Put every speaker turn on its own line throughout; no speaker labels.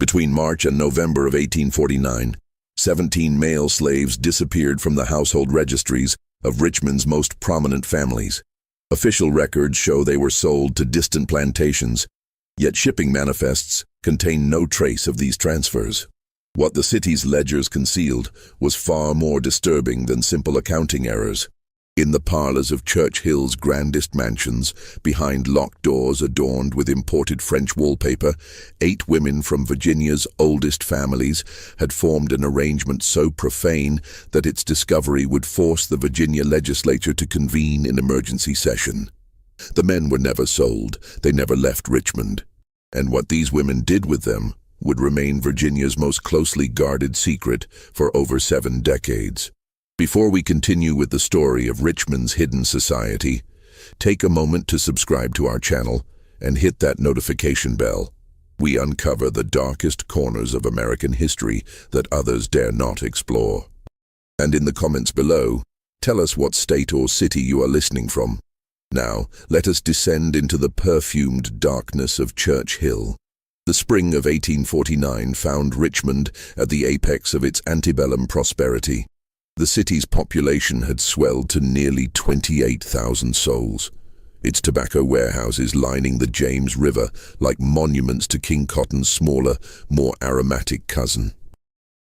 Between March and November of 1849, 17 male slaves disappeared from the household registries of Richmond's most prominent families. Official records show they were sold to distant plantations, yet shipping manifests contain no trace of these transfers. What the city's ledgers concealed was far more disturbing than simple accounting errors. In the parlors of Church Hill's grandest mansions, behind locked doors adorned with imported French wallpaper, 8 women from Virginia's oldest families had formed an arrangement so profane that its discovery would force the Virginia legislature to convene an emergency session. The men were never sold, they never left Richmond, and what these women did with them would remain Virginia's most closely guarded secret for over 7 decades. Before we continue with the story of Richmond's hidden society, take a moment to subscribe to our channel and hit that notification bell. We uncover the darkest corners of American history that others dare not explore. And in the comments below, tell us what state or city you are listening from. Now, let us descend into the perfumed darkness of Church Hill. The spring of 1849 found Richmond at the apex of its antebellum prosperity. The city's population had swelled to nearly 28,000 souls, its tobacco warehouses lining the James River like monuments to King Cotton's smaller, more aromatic cousin.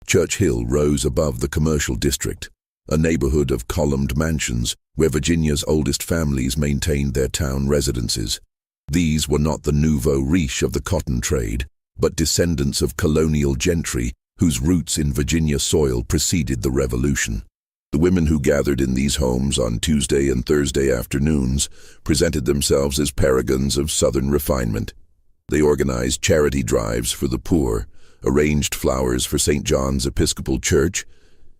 Church Hill rose above the commercial district, a neighborhood of columned mansions where Virginia's oldest families maintained their town residences. These were not the nouveau riche of the cotton trade, but descendants of colonial gentry whose roots in Virginia soil preceded the Revolution. The women who gathered in these homes on Tuesday and Thursday afternoons presented themselves as paragons of Southern refinement. They organized charity drives for the poor, arranged flowers for St. John's Episcopal Church,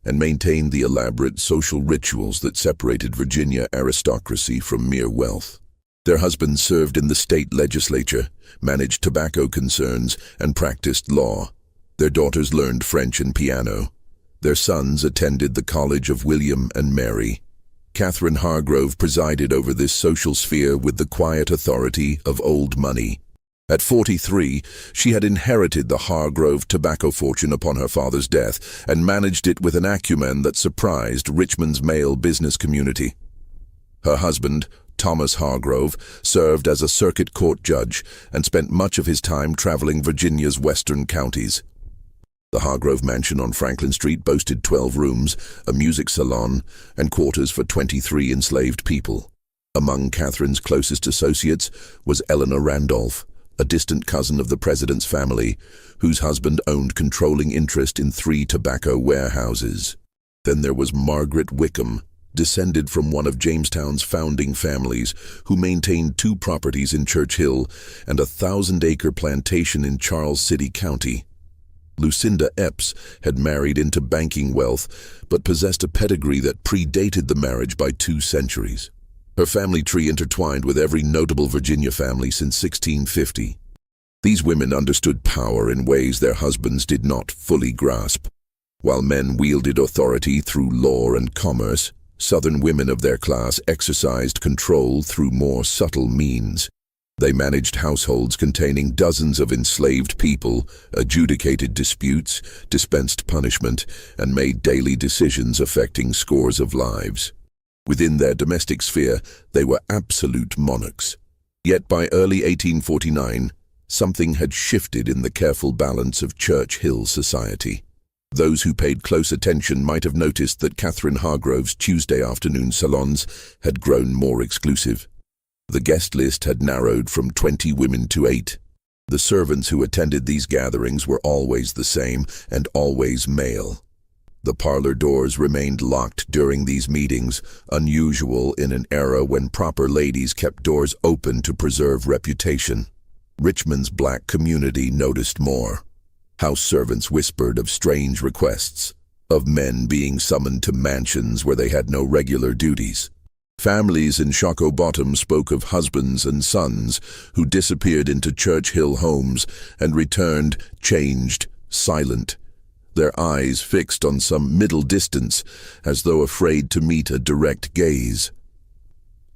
and maintained the elaborate social rituals that separated Virginia aristocracy from mere wealth. Their husbands served in the state legislature, managed tobacco concerns, and practiced law. Their daughters learned French and piano. Their sons attended the College of William and Mary. Catherine Hargrove presided over this social sphere with the quiet authority of old money. At 43, she had inherited the Hargrove tobacco fortune upon her father's death and managed it with an acumen that surprised Richmond's male business community. Her husband, Thomas Hargrove, served as a circuit court judge and spent much of his time traveling Virginia's western counties. The Hargrove mansion on Franklin Street boasted 12 rooms, a music salon, and quarters for 23 enslaved people. Among Catherine's closest associates was Eleanor Randolph, a distant cousin of the president's family, whose husband owned controlling interest in 3 tobacco warehouses. Then there was Margaret Wickham, descended from one of Jamestown's founding families, who maintained 2 properties in Church Hill and a 1,000-acre plantation in Charles City County. Lucinda Epps had married into banking wealth, but possessed a pedigree that predated the marriage by 2 centuries. Her family tree intertwined with every notable Virginia family since 1650. These women understood power in ways their husbands did not fully grasp. While men wielded authority through law and commerce, Southern women of their class exercised control through more subtle means. They managed households containing dozens of enslaved people, adjudicated disputes, dispensed punishment, and made daily decisions affecting scores of lives. Within their domestic sphere, they were absolute monarchs. Yet by early 1849, something had shifted in the careful balance of Church Hill society. Those who paid close attention might have noticed that Catherine Hargrove's Tuesday afternoon salons had grown more exclusive. The guest list had narrowed from 20 women to 8. The servants who attended these gatherings were always the same and always male. The parlor doors remained locked during these meetings, unusual in an era when proper ladies kept doors open to preserve reputation. Richmond's black community noticed more. House servants whispered of strange requests, of men being summoned to mansions where they had no regular duties. Families in Shockoe Bottom spoke of husbands and sons who disappeared into Church Hill homes and returned changed, silent, their eyes fixed on some middle distance as though afraid to meet a direct gaze.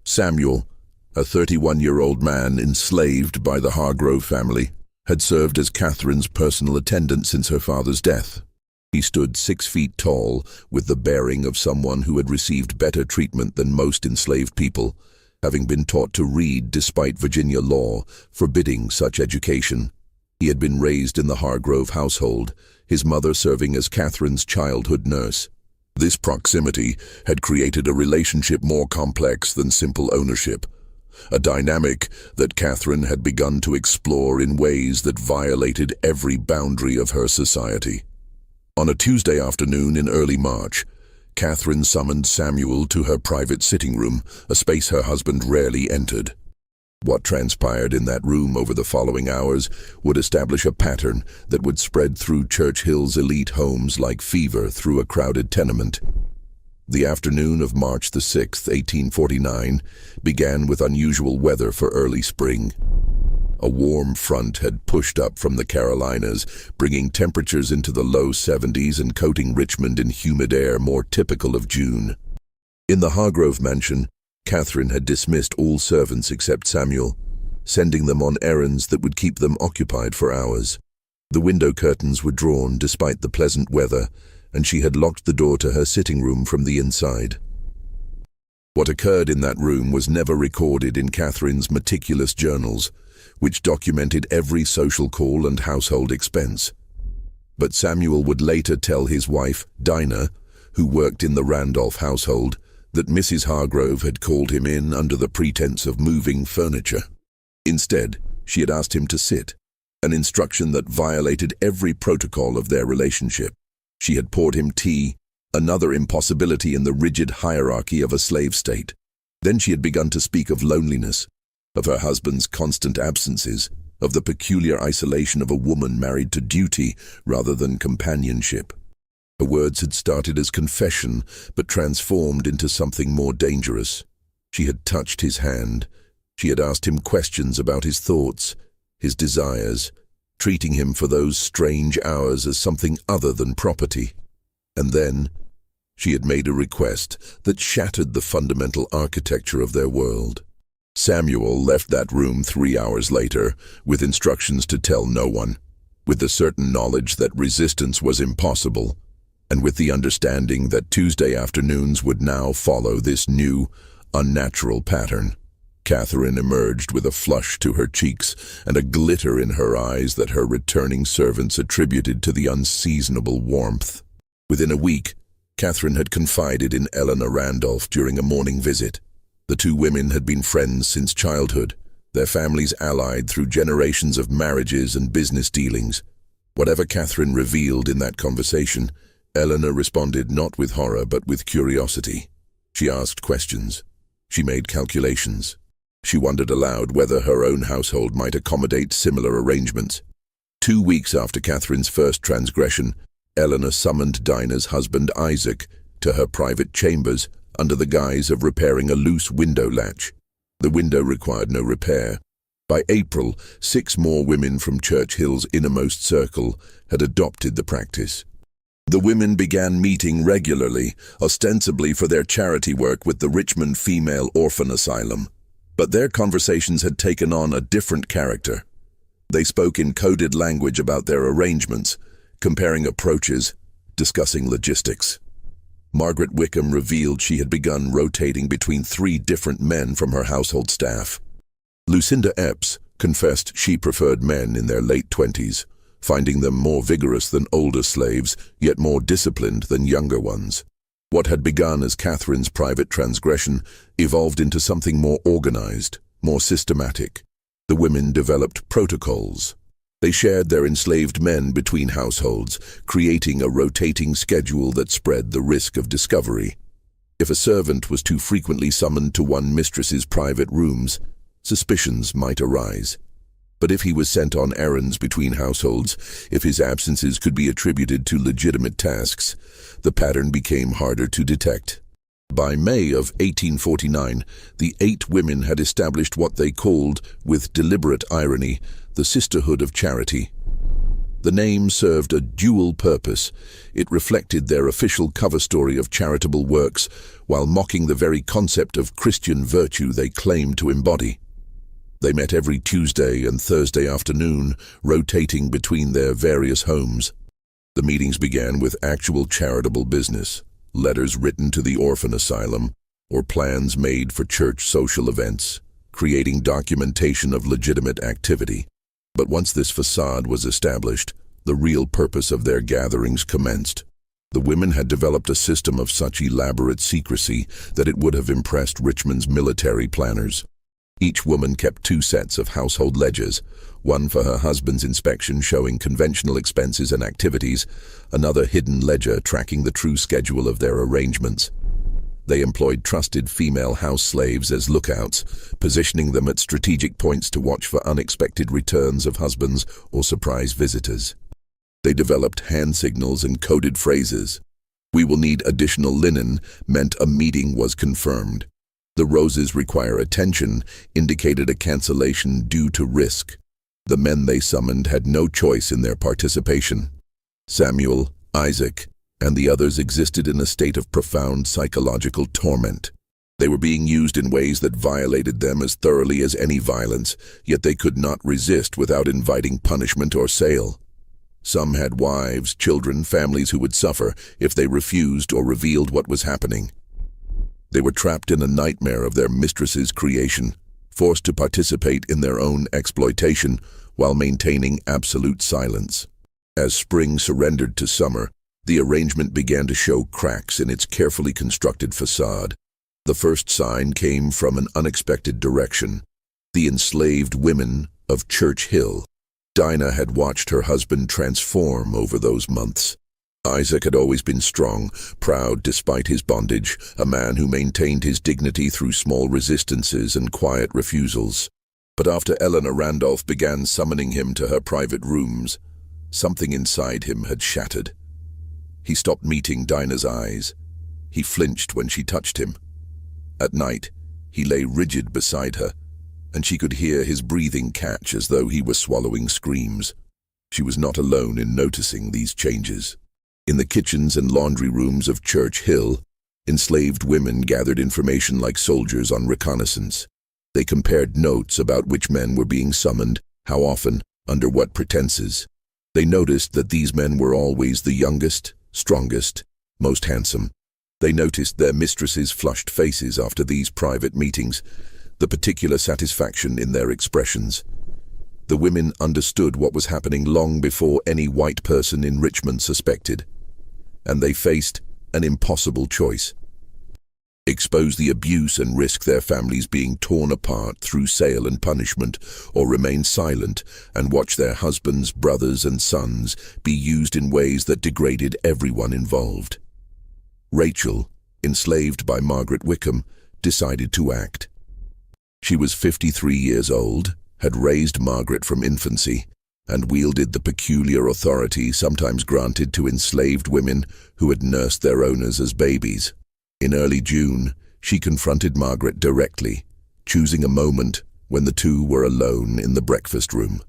Samuel, a 31-year-old man enslaved by the Hargrove family, had served as Catherine's personal attendant since her father's death. He stood 6 feet tall, with the bearing of someone who had received better treatment than most enslaved people, having been taught to read despite Virginia law forbidding such education. He had been raised in the Hargrove household, his mother serving as Catherine's childhood nurse. This proximity had created a relationship more complex than simple ownership, a dynamic that Catherine had begun to explore in ways that violated every boundary of her society. On a Tuesday afternoon in early March, Catherine summoned Samuel to her private sitting room, a space her husband rarely entered. What transpired in that room over the following hours would establish a pattern that would spread through Churchill's elite homes like fever through a crowded tenement. The afternoon of March the 6th, 1849, began with unusual weather for early spring. A warm front had pushed up from the Carolinas, bringing temperatures into the low 70s and coating Richmond in humid air more typical of June. In the Hargrove mansion, Catherine had dismissed all servants except Samuel, sending them on errands that would keep them occupied for hours. The window curtains were drawn despite the pleasant weather, and she had locked the door to her sitting room from the inside. What occurred in that room was never recorded in Catherine's meticulous journals, which documented every social call and household expense. But Samuel would later tell his wife, Dinah, who worked in the Randolph household, that Mrs. Hargrove had called him in under the pretense of moving furniture. Instead, she had asked him to sit, an instruction that violated every protocol of their relationship. She had poured him tea, another impossibility in the rigid hierarchy of a slave state. Then she had begun to speak of loneliness, of her husband's constant absences, of the peculiar isolation of a woman married to duty rather than companionship. Her words had started as confession, but transformed into something more dangerous. She had touched his hand. She had asked him questions about his thoughts, his desires, treating him for those strange hours as something other than property. And then, she had made a request that shattered the fundamental architecture of their world. Samuel left that room 3 hours later, with instructions to tell no one, with the certain knowledge that resistance was impossible, and with the understanding that Tuesday afternoons would now follow this new, unnatural pattern. Catherine emerged with a flush to her cheeks and a glitter in her eyes that her returning servants attributed to the unseasonable warmth. Within a week, Catherine had confided in Eleanor Randolph during a morning visit. The two women had been friends since childhood, their families allied through generations of marriages and business dealings. Whatever Catherine revealed in that conversation, Eleanor responded not with horror but with curiosity. She asked questions. She made calculations. She wondered aloud whether her own household might accommodate similar arrangements. 2 weeks after Catherine's first transgression, Eleanor summoned Dinah's husband Isaac to her private chambers under the guise of repairing a loose window latch. The window required no repair. By April, 6 more women from Churchill's innermost circle had adopted the practice. The women began meeting regularly, ostensibly for their charity work with the Richmond Female Orphan Asylum. But their conversations had taken on a different character. They spoke in coded language about their arrangements, comparing approaches, discussing logistics. Margaret Wickham revealed she had begun rotating between 3 different men from her household staff. Lucinda Epps confessed she preferred men in their late 20s, finding them more vigorous than older slaves, yet more disciplined than younger ones. What had begun as Catherine's private transgression evolved into something more organized, more systematic. The women developed protocols. They shared their enslaved men between households, creating a rotating schedule that spread the risk of discovery. If a servant was too frequently summoned to one mistress's private rooms, suspicions might arise. But if he was sent on errands between households, if his absences could be attributed to legitimate tasks, the pattern became harder to detect. By May of 1849, the 8 women had established what they called, with deliberate irony, the Sisterhood of Charity. The name served a dual purpose. It reflected their official cover story of charitable works, while mocking the very concept of Christian virtue they claimed to embody. They met every Tuesday and Thursday afternoon, rotating between their various homes. The meetings began with actual charitable business, letters written to the orphan asylum, or plans made for church social events, creating documentation of legitimate activity. But once this facade was established, the real purpose of their gatherings commenced. The women had developed a system of such elaborate secrecy that it would have impressed Richmond's military planners. Each woman kept 2 sets of household ledgers, one for her husband's inspection showing conventional expenses and activities, another hidden ledger tracking the true schedule of their arrangements. They employed trusted female house slaves as lookouts, positioning them at strategic points to watch for unexpected returns of husbands or surprise visitors. They developed hand signals and coded phrases. "We will need additional linen" meant a meeting was confirmed. "The roses require attention" indicated a cancellation due to risk. The men they summoned had no choice in their participation. Samuel, Isaac, and the others existed in a state of profound psychological torment. They were being used in ways that violated them as thoroughly as any violence, yet they could not resist without inviting punishment or sale. Some had wives, children, families who would suffer if they refused or revealed what was happening. They were trapped in a nightmare of their mistress's creation, forced to participate in their own exploitation while maintaining absolute silence. As spring surrendered to summer, the arrangement began to show cracks in its carefully constructed facade. The first sign came from an unexpected direction: the enslaved women of Church Hill. Dinah had watched her husband transform over those months. Isaac had always been strong, proud despite his bondage, a man who maintained his dignity through small resistances and quiet refusals. But after Eleanor Randolph began summoning him to her private rooms, something inside him had shattered. He stopped meeting Dinah's eyes. He flinched when she touched him. At night, he lay rigid beside her, and she could hear his breathing catch as though he were swallowing screams. She was not alone in noticing these changes. In the kitchens and laundry rooms of Church Hill, enslaved women gathered information like soldiers on reconnaissance. They compared notes about which men were being summoned, how often, under what pretenses. They noticed that these men were always the youngest, strongest, most handsome. They noticed their mistresses' flushed faces after these private meetings, the particular satisfaction in their expressions. The women understood what was happening long before any white person in Richmond suspected, and they faced an impossible choice: expose the abuse and risk their families being torn apart through sale and punishment, or remain silent and watch their husbands, brothers, and sons be used in ways that degraded everyone involved. Rachel, enslaved by Margaret Wickham, decided to act. She was 53 years old, had raised Margaret from infancy, and wielded the peculiar authority sometimes granted to enslaved women who had nursed their owners as babies. In early June, she confronted Margaret directly, choosing a moment when the two were alone in the breakfast room.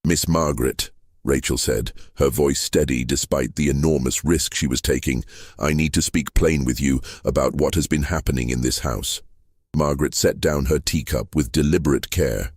"Miss Margaret," Rachel said, her voice steady despite the enormous risk she was taking, "I need to speak plain with you about what has been happening in this house." Margaret set down her teacup with deliberate care.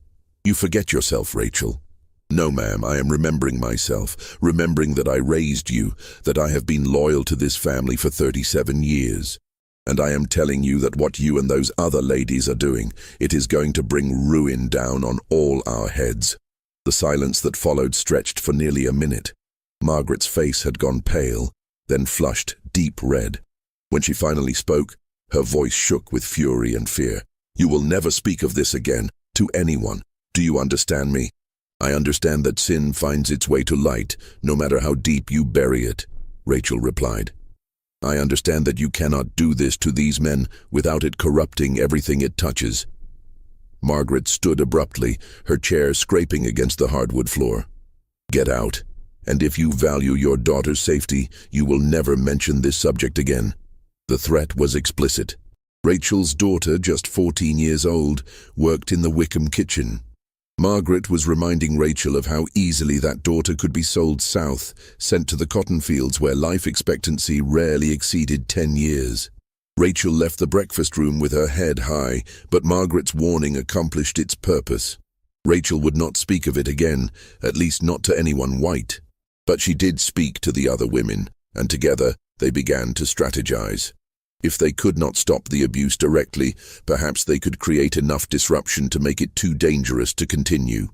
"You forget yourself, Rachel." "No, ma'am, I am remembering myself, remembering that I raised you, that I have been loyal to this family for 37 years. And I am telling you that what you and those other ladies are doing, it is going to bring ruin down on all our heads." The silence that followed stretched for nearly a minute. Margaret's face had gone pale, then flushed deep red. When she finally spoke, her voice shook with fury and fear. "You will never speak of this again, to anyone. Do you understand me? I understand that sin finds its way to light, no matter how deep you bury it," Rachel replied. "I understand that you cannot do this to these men without it corrupting everything it touches." Margaret stood abruptly, her chair scraping against the hardwood floor. "Get out, and if you value your daughter's safety, you will never mention this subject again." The threat was explicit. Rachel's daughter, just 14 years old, worked in the Wickham kitchen. Margaret was reminding Rachel of how easily that daughter could be sold south, sent to the cotton fields where life expectancy rarely exceeded 10 years. Rachel left the breakfast room with her head high, but Margaret's warning accomplished its purpose. Rachel would not speak of it again, at least not to anyone white. But she did speak to the other women, and together they began to strategize. If they could not stop the abuse directly, perhaps they could create enough disruption to make it too dangerous to continue.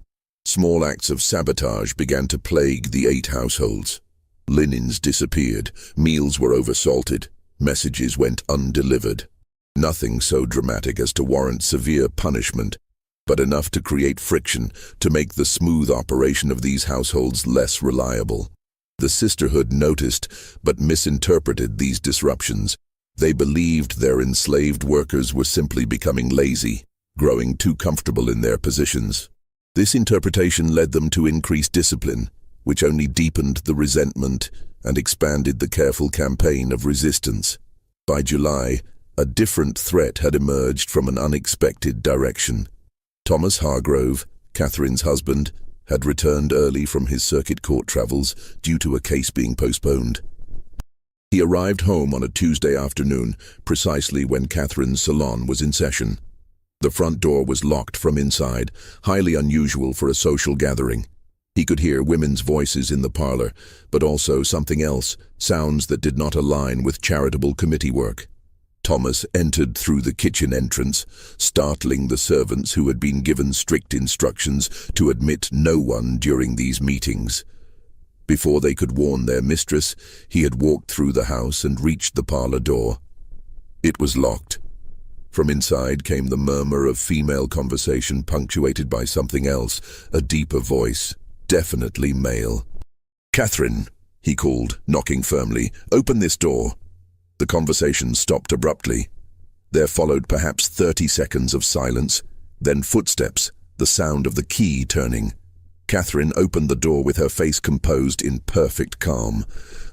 Small acts of sabotage began to plague the 8 households. Linens disappeared, meals were oversalted, messages went undelivered. Nothing so dramatic as to warrant severe punishment, but enough to create friction to make the smooth operation of these households less reliable. The sisterhood noticed but misinterpreted these disruptions. They believed their enslaved workers were simply becoming lazy, growing too comfortable in their positions. This interpretation led them to increase discipline, which only deepened the resentment and expanded the careful campaign of resistance. By July, a different threat had emerged from an unexpected direction. Thomas Hargrove, Catherine's husband, had returned early from his circuit court travels due to a case being postponed. He arrived home on a Tuesday afternoon, precisely when Catherine's salon was in session. The front door was locked from inside, highly unusual for a social gathering. He could hear women's voices in the parlor, but also something else, sounds that did not align with charitable committee work. Thomas entered through the kitchen entrance, startling the servants who had been given strict instructions to admit no one during these meetings. Before they could warn their mistress, he had walked through the house and reached the parlor door. It was locked. From inside came the murmur of female conversation punctuated by something else, a deeper voice, definitely male. "Catherine," he called, knocking firmly, "open this door." The conversation stopped abruptly. There followed perhaps 30 seconds of silence, then footsteps, the sound of the key turning. Catherine opened the door with her face composed in perfect calm,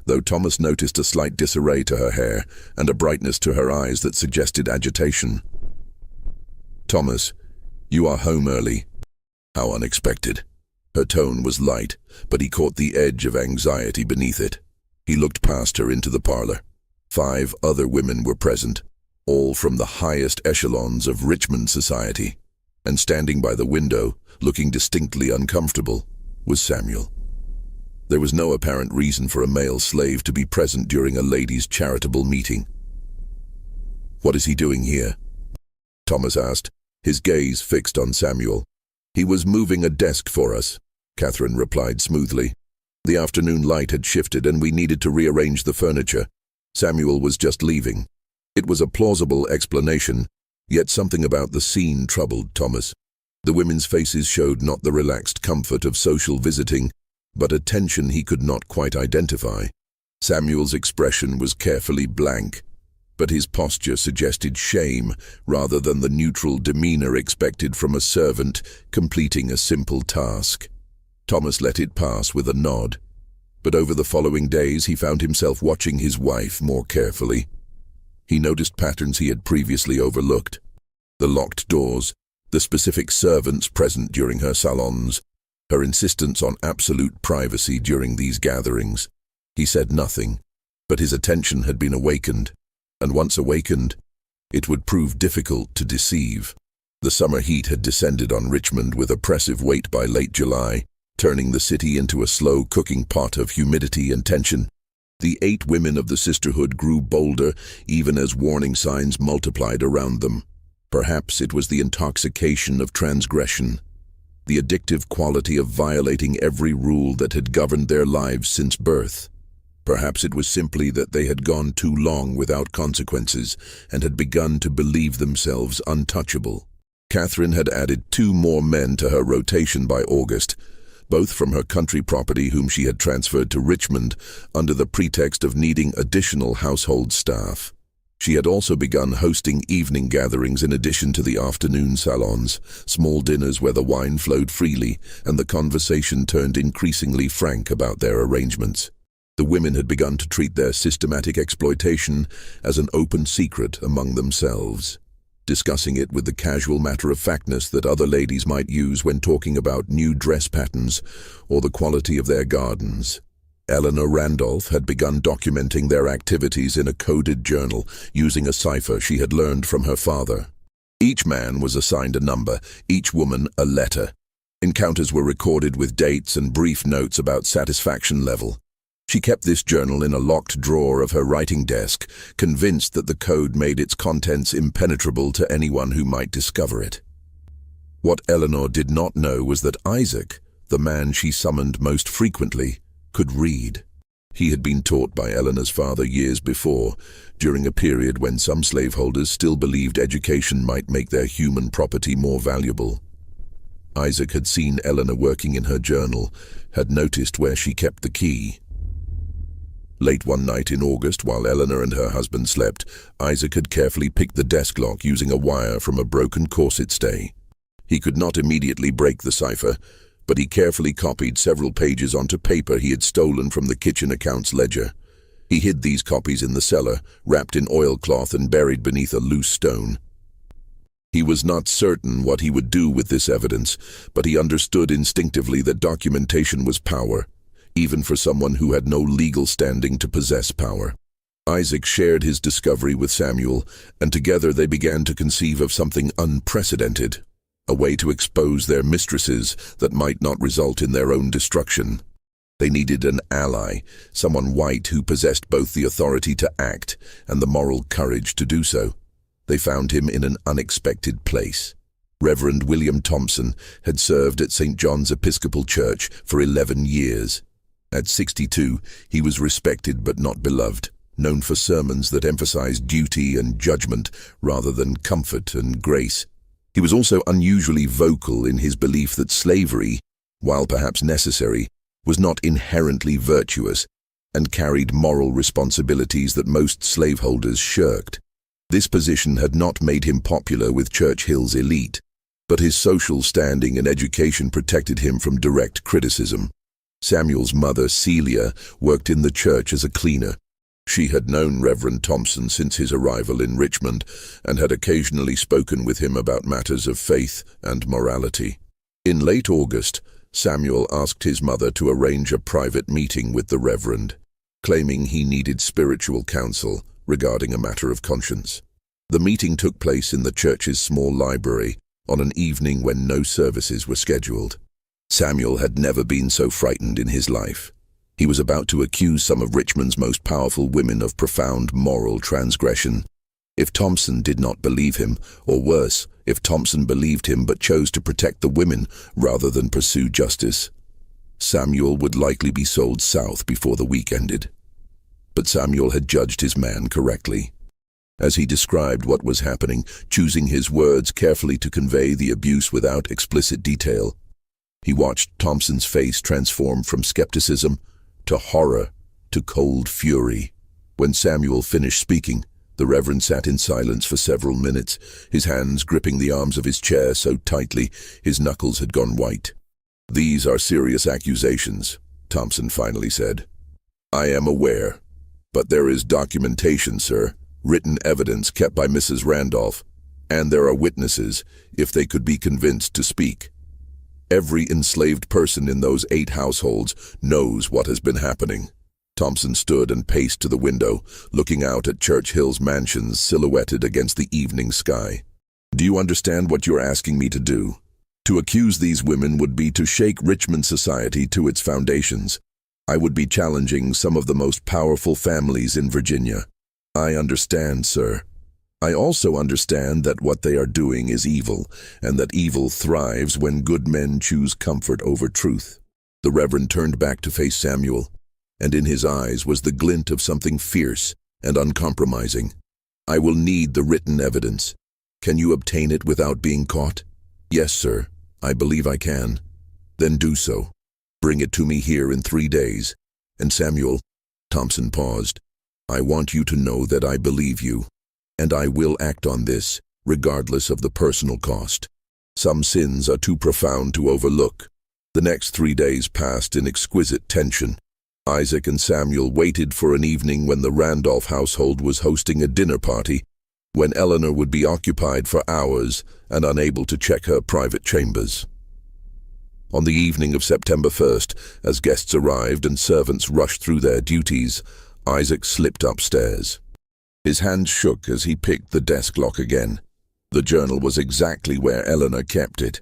though Thomas noticed a slight disarray to her hair and a brightness to her eyes that suggested agitation. "Thomas, you are home early." How unexpected. Her tone was light, but he caught the edge of anxiety beneath it. He looked past her into the parlor. 5 other women were present, all from the highest echelons of Richmond society, and standing by the window, looking distinctly uncomfortable, was Samuel. There was no apparent reason for a male slave to be present during a ladies' charitable meeting. "What is he doing here?" Thomas asked, his gaze fixed on Samuel. "He was moving a desk for us," Catherine replied smoothly. "The afternoon light had shifted and we needed to rearrange the furniture. Samuel was just leaving." It was a plausible explanation, yet something about the scene troubled Thomas. The women's faces showed not the relaxed comfort of social visiting, but a tension he could not quite identify. Samuel's expression was carefully blank, but his posture suggested shame rather than the neutral demeanor expected from a servant completing a simple task. Thomas let it pass with a nod, but over the following days he found himself watching his wife more carefully. He noticed patterns he had previously overlooked. The locked doors, the specific servants present during her salons, her insistence on absolute privacy during these gatherings. He said nothing, but his attention had been awakened, and once awakened, it would prove difficult to deceive. The summer heat had descended on Richmond with oppressive weight by late July, turning the city into a slow cooking pot of humidity and tension. The 8 women of the sisterhood grew bolder even as warning signs multiplied around them. Perhaps it was the intoxication of transgression, the addictive quality of violating every rule that had governed their lives since birth. Perhaps it was simply that they had gone too long without consequences and had begun to believe themselves untouchable. Catherine had added 2 more men to her rotation by August, both from her country property whom she had transferred to Richmond under the pretext of needing additional household staff. She had also begun hosting evening gatherings in addition to the afternoon salons, small dinners where the wine flowed freely and the conversation turned increasingly frank about their arrangements. The women had begun to treat their systematic exploitation as an open secret among themselves, discussing it with the casual matter-of-factness that other ladies might use when talking about new dress patterns or the quality of their gardens. Eleanor Randolph had begun documenting their activities in a coded journal using a cipher she had learned from her father. Each man was assigned a number, each woman a letter. Encounters were recorded with dates and brief notes about satisfaction level. She kept this journal in a locked drawer of her writing desk, convinced that the code made its contents impenetrable to anyone who might discover it. What Eleanor did not know was that Isaac, the man she summoned most frequently, could read. He had been taught by Eleanor's father years before, during a period when some slaveholders still believed education might make their human property more valuable. Isaac had seen Eleanor working in her journal, had noticed where she kept the key. Late one night in August, while Eleanor and her husband slept, Isaac had carefully picked the desk lock using a wire from a broken corset stay. He could not immediately break the cipher, but he carefully copied several pages onto paper he had stolen from the kitchen accounts ledger. He hid these copies in the cellar, wrapped in oilcloth and buried beneath a loose stone. He was not certain what he would do with this evidence, but he understood instinctively that documentation was power, even for someone who had no legal standing to possess power. Isaac shared his discovery with Samuel, and together they began to conceive of something unprecedented, a way to expose their mistresses that might not result in their own destruction. They needed an ally, someone white who possessed both the authority to act and the moral courage to do so. They found him in an unexpected place. Reverend William Thompson had served at St. John's Episcopal Church for 11 years. At 62, he was respected but not beloved, known for sermons that emphasized duty and judgment rather than comfort and grace. He was also unusually vocal in his belief that slavery, while perhaps necessary, was not inherently virtuous and carried moral responsibilities that most slaveholders shirked. This position had not made him popular with Church Hill's elite, but his social standing and education protected him from direct criticism. Samuel's mother, Celia, worked in the church as a cleaner. She had known Reverend Thompson since his arrival in Richmond and had occasionally spoken with him about matters of faith and morality. In late August, Samuel asked his mother to arrange a private meeting with the Reverend, claiming he needed spiritual counsel regarding a matter of conscience. The meeting took place in the church's small library on an evening when no services were scheduled. Samuel had never been so frightened in his life. He was about to accuse some of Richmond's most powerful women of profound moral transgression. If Thompson did not believe him, or worse, if Thompson believed him but chose to protect the women rather than pursue justice, Samuel would likely be sold south before the week ended. But Samuel had judged his man correctly. As he described what was happening, choosing his words carefully to convey the abuse without explicit detail, he watched Thompson's face transform from skepticism to horror to cold fury. When Samuel finished speaking, the Reverend sat in silence for several minutes, his hands gripping the arms of his chair so tightly his knuckles had gone white. "These are serious accusations," Thompson finally said. "I am aware, but there is documentation, sir, written evidence kept by Mrs. Randolph, and there are witnesses, if they could be convinced to speak. Every enslaved person in those 8 households knows what has been happening." Thompson stood and paced to the window, looking out at Church Hill's mansions silhouetted against the evening sky. "Do you understand what you're asking me to do? To accuse these women would be to shake Richmond society to its foundations. I would be challenging some of the most powerful families in Virginia." "I understand, sir. I also understand that what they are doing is evil, and that evil thrives when good men choose comfort over truth." The Reverend turned back to face Samuel, and in his eyes was the glint of something fierce and uncompromising. "I will need the written evidence. Can you obtain it without being caught?" "Yes, sir. I believe I can." "Then do so. Bring it to me here in 3 days. And Samuel," Thompson paused, "I want you to know that I believe you, and I will act on this, regardless of the personal cost. Some sins are too profound to overlook." The next 3 days passed in exquisite tension. Isaac and Samuel waited for an evening when the Randolph household was hosting a dinner party, when Eleanor would be occupied for hours and unable to check her private chambers. On the evening of September 1st, as guests arrived and servants rushed through their duties, Isaac slipped upstairs. His hands shook as he picked the desk lock again. The journal was exactly where Eleanor kept it.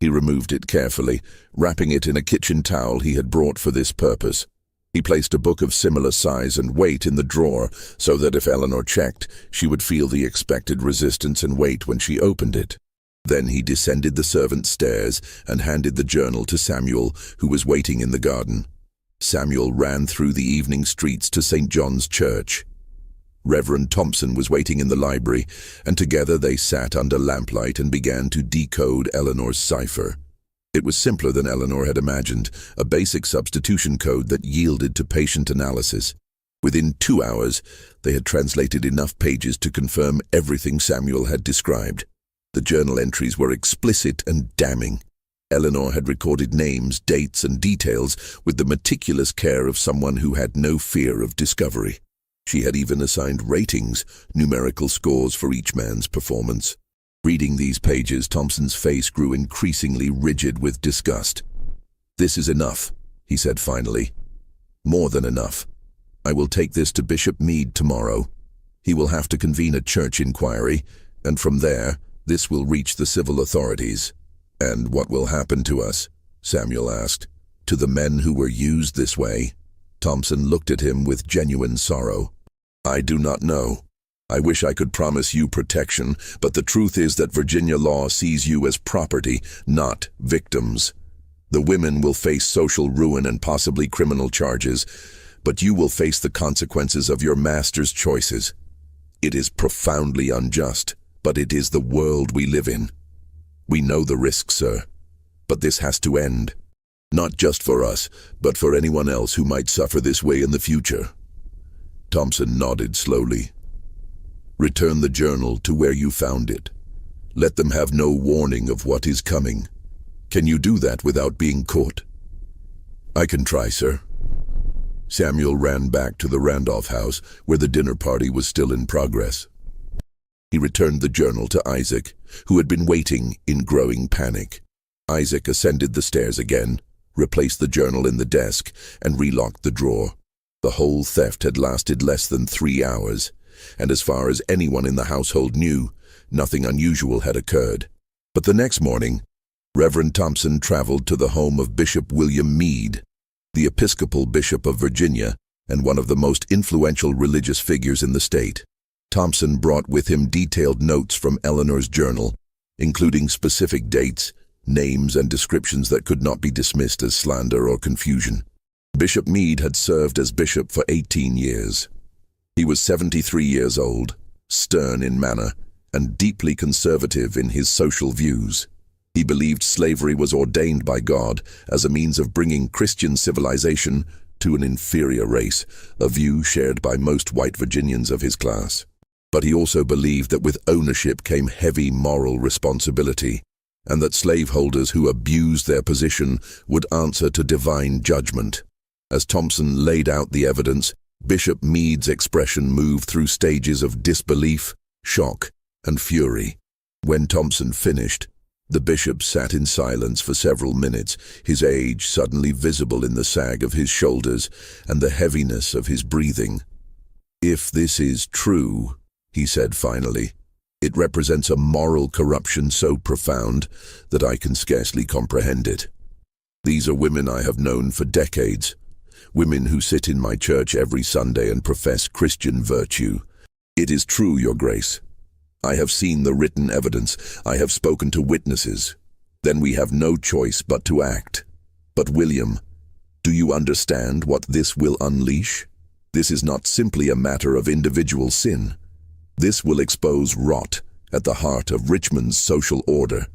He removed it carefully, wrapping it in a kitchen towel he had brought for this purpose. He placed a book of similar size and weight in the drawer so that if Eleanor checked, she would feel the expected resistance and weight when she opened it. Then he descended the servants' stairs and handed the journal to Samuel, who was waiting in the garden. Samuel ran through the evening streets to St. John's Church. Reverend Thompson was waiting in the library, and together they sat under lamplight and began to decode Eleanor's cipher. It was simpler than Eleanor had imagined, a basic substitution code that yielded to patient analysis. Within 2 hours, they had translated enough pages to confirm everything Samuel had described. The journal entries were explicit and damning. Eleanor had recorded names, dates, and details with the meticulous care of someone who had no fear of discovery. She had even assigned ratings, numerical scores for each man's performance. Reading these pages, Thompson's face grew increasingly rigid with disgust. "This is enough," he said finally. "More than enough. I will take this to Bishop Meade tomorrow. He will have to convene a church inquiry, and from there, this will reach the civil authorities." "And what will happen to us?" Samuel asked. "To the men who were used this way?" Thompson looked at him with genuine sorrow. "I do not know. I wish I could promise you protection, but the truth is that Virginia law sees you as property, not victims. The women will face social ruin and possibly criminal charges, but you will face the consequences of your master's choices. It is profoundly unjust, but it is the world we live in. We know the risks, sir, but this has to end. Not just for us, but for anyone else who might suffer this way in the future." Thompson nodded slowly. "Return the journal to where you found it. Let them have no warning of what is coming. Can you do that without being caught?" "I can try, sir." Samuel ran back to the Randolph house, where the dinner party was still in progress. He returned the journal to Isaac, who had been waiting in growing panic. Isaac ascended the stairs again, replaced the journal in the desk, and relocked the drawer. The whole theft had lasted less than 3 hours, and as far as anyone in the household knew, nothing unusual had occurred. But the next morning, Reverend Thompson traveled to the home of Bishop William Meade, the Episcopal Bishop of Virginia and one of the most influential religious figures in the state. Thompson brought with him detailed notes from Eleanor's journal, including specific dates, names, and descriptions that could not be dismissed as slander or confusion. Bishop Meade had served as bishop for 18 years. He was 73 years old, stern in manner, and deeply conservative in his social views. He believed slavery was ordained by God as a means of bringing Christian civilization to an inferior race, a view shared by most white Virginians of his class. But he also believed that with ownership came heavy moral responsibility, and that slaveholders who abused their position would answer to divine judgment. As Thompson laid out the evidence, Bishop Meade's expression moved through stages of disbelief, shock, and fury. When Thompson finished, the bishop sat in silence for several minutes, his age suddenly visible in the sag of his shoulders and the heaviness of his breathing. "If this is true," he said finally, "it represents a moral corruption so profound that I can scarcely comprehend it. These are women I have known for decades, women who sit in my church every Sunday and profess Christian virtue. It is true, Your Grace. I have seen the written evidence. I have spoken to witnesses. Then we have no choice but to act. But William, do you understand what this will unleash? This is not simply a matter of individual sin. This will expose rot at the heart of Richmond's social order.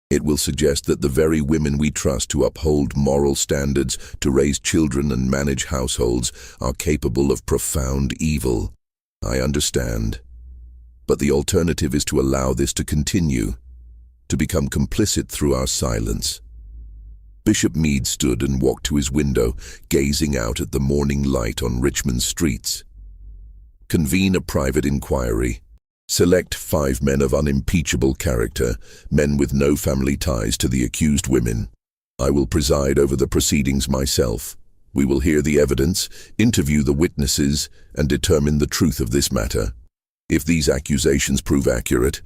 It will suggest that the very women we trust to uphold moral standards, to raise children and manage households, are capable of profound evil. I understand. But the alternative is to allow this to continue, to become complicit through our silence." Bishop Meade stood and walked to his window, gazing out at the morning light on Richmond's streets. "Convene a private inquiry. Select 5 men of unimpeachable character, men with no family ties to the accused women. I will preside over the proceedings myself. We will hear the evidence, interview the witnesses, and determine the truth of this matter. If these accusations prove accurate,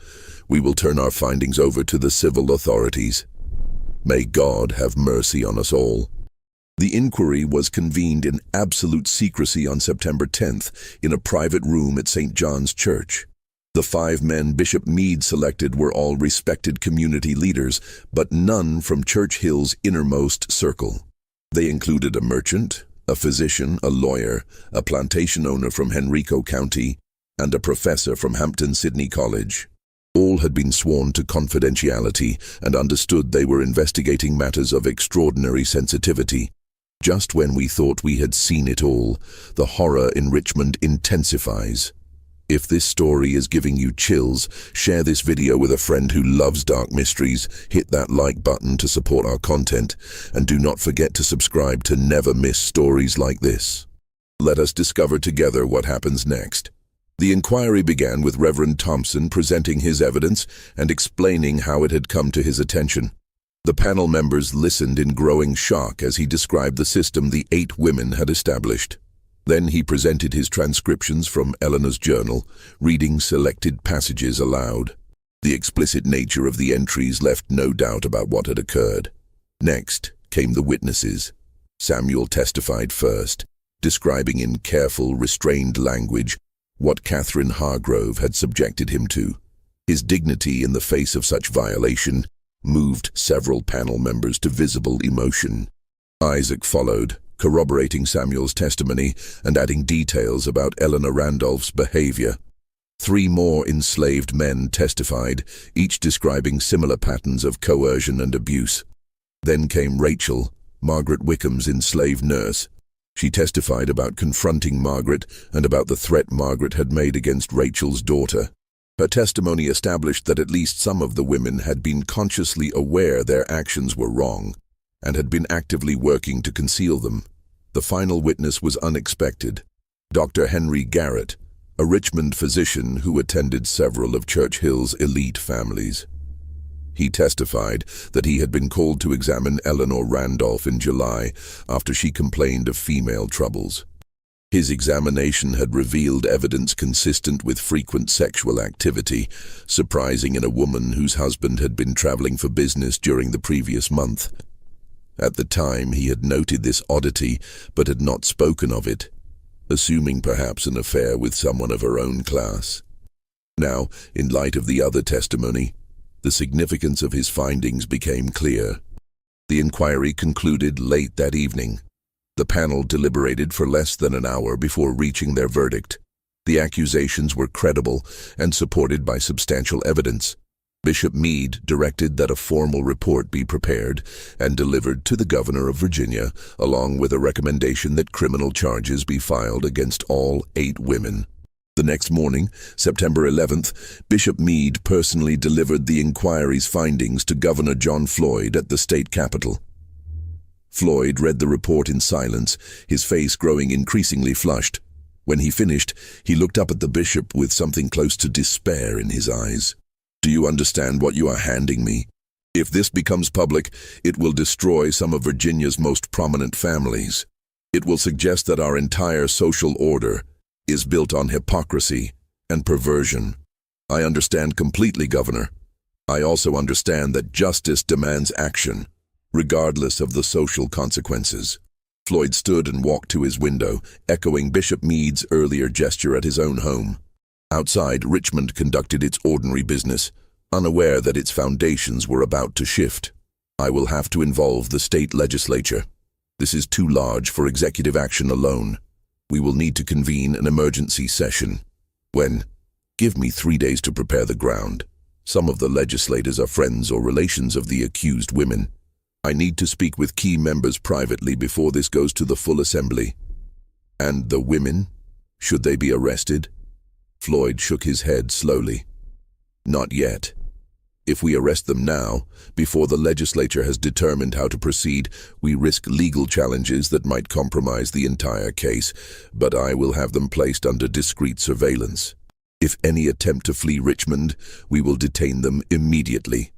we will turn our findings over to the civil authorities. May God have mercy on us all. The inquiry was convened in absolute secrecy on September 10th in a private room at St. John's Church. The 5 men Bishop Meade selected were all respected community leaders, but none from Church Hill's innermost circle. They included a merchant, a physician, a lawyer, a plantation owner from Henrico County, and a professor from Hampton-Sydney College. All had been sworn to confidentiality and understood they were investigating matters of extraordinary sensitivity. Just when we thought we had seen it all, the horror in Richmond intensifies. If this story is giving you chills, share this video with a friend who loves dark mysteries, hit that like button to support our content, and do not forget to subscribe to never miss stories like this. Let us discover together what happens next. The inquiry began with Reverend Thompson presenting his evidence and explaining how it had come to his attention. The panel members listened in growing shock as he described the system the 8 women had established. Then he presented his transcriptions from Eleanor's journal, reading selected passages aloud. The explicit nature of the entries left no doubt about what had occurred. Next came the witnesses. Samuel testified first, describing in careful, restrained language what Catherine Hargrove had subjected him to. His dignity in the face of such violation moved several panel members to visible emotion. Isaac followed, corroborating Samuel's testimony and adding details about Eleanor Randolph's behavior. 3 more enslaved men testified, each describing similar patterns of coercion and abuse. Then came Rachel, Margaret Wickham's enslaved nurse. She testified about confronting Margaret and about the threat Margaret had made against Rachel's daughter. Her testimony established that at least some of the women had been consciously aware their actions were wrong and had been actively working to conceal them. The final witness was unexpected. Dr. Henry Garrett, a Richmond physician who attended several of Church Hill's elite families. He testified that he had been called to examine Eleanor Randolph in July after she complained of female troubles. His examination had revealed evidence consistent with frequent sexual activity, surprising in a woman whose husband had been traveling for business during the previous month. At the time, he had noted this oddity, but had not spoken of it, assuming perhaps an affair with someone of her own class. Now, in light of the other testimony, the significance of his findings became clear. The inquiry concluded late that evening. The panel deliberated for less than an hour before reaching their verdict. The accusations were credible and supported by substantial evidence. Bishop Meade directed that a formal report be prepared and delivered to the Governor of Virginia, along with a recommendation that criminal charges be filed against all 8 women. The next morning, September 11th, Bishop Meade personally delivered the inquiry's findings to Governor John Floyd at the state capitol. Floyd read the report in silence, his face growing increasingly flushed. When he finished, he looked up at the bishop with something close to despair in his eyes. "Do you understand what you are handing me? If this becomes public, it will destroy some of Virginia's most prominent families. It will suggest that our entire social order is built on hypocrisy and perversion. I understand completely, Governor. I also understand that justice demands action, regardless of the social consequences." Floyd stood and walked to his window, echoing Bishop Meade's earlier gesture at his own home. Outside, Richmond conducted its ordinary business, unaware that its foundations were about to shift. "I will have to involve the state legislature. This is too large for executive action alone. We will need to convene an emergency session. When? Give me 3 days to prepare the ground. Some of the legislators are friends or relations of the accused women. I need to speak with key members privately before this goes to the full assembly." "And the women? Should they be arrested?" Floyd shook his head slowly. "Not yet. If we arrest them now, before the legislature has determined how to proceed, we risk legal challenges that might compromise the entire case, but I will have them placed under discreet surveillance. If any attempt to flee Richmond, we will detain them immediately."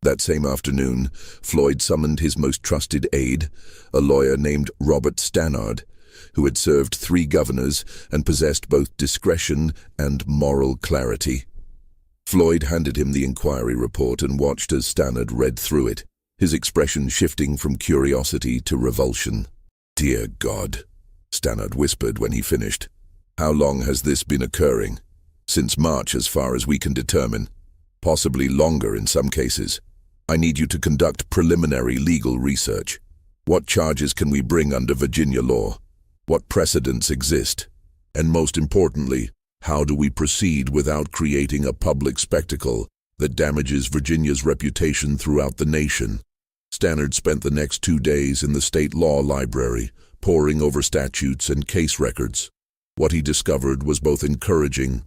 That same afternoon, Floyd summoned his most trusted aide, a lawyer named Robert Stannard, who had served 3 governors and possessed both discretion and moral clarity. Floyd handed him the inquiry report and watched as Stannard read through it, his expression shifting from curiosity to revulsion. "Dear God," Stannard whispered when he finished. "How long has this been occurring?" "Since March, as far as we can determine. Possibly longer in some cases. I need you to conduct preliminary legal research. What charges can we bring under Virginia law? What precedents exist? And most importantly, how do we proceed without creating a public spectacle that damages Virginia's reputation throughout the nation?" Stannard spent the next 2 days in the state law library, poring over statutes and case records. What he discovered was both encouraging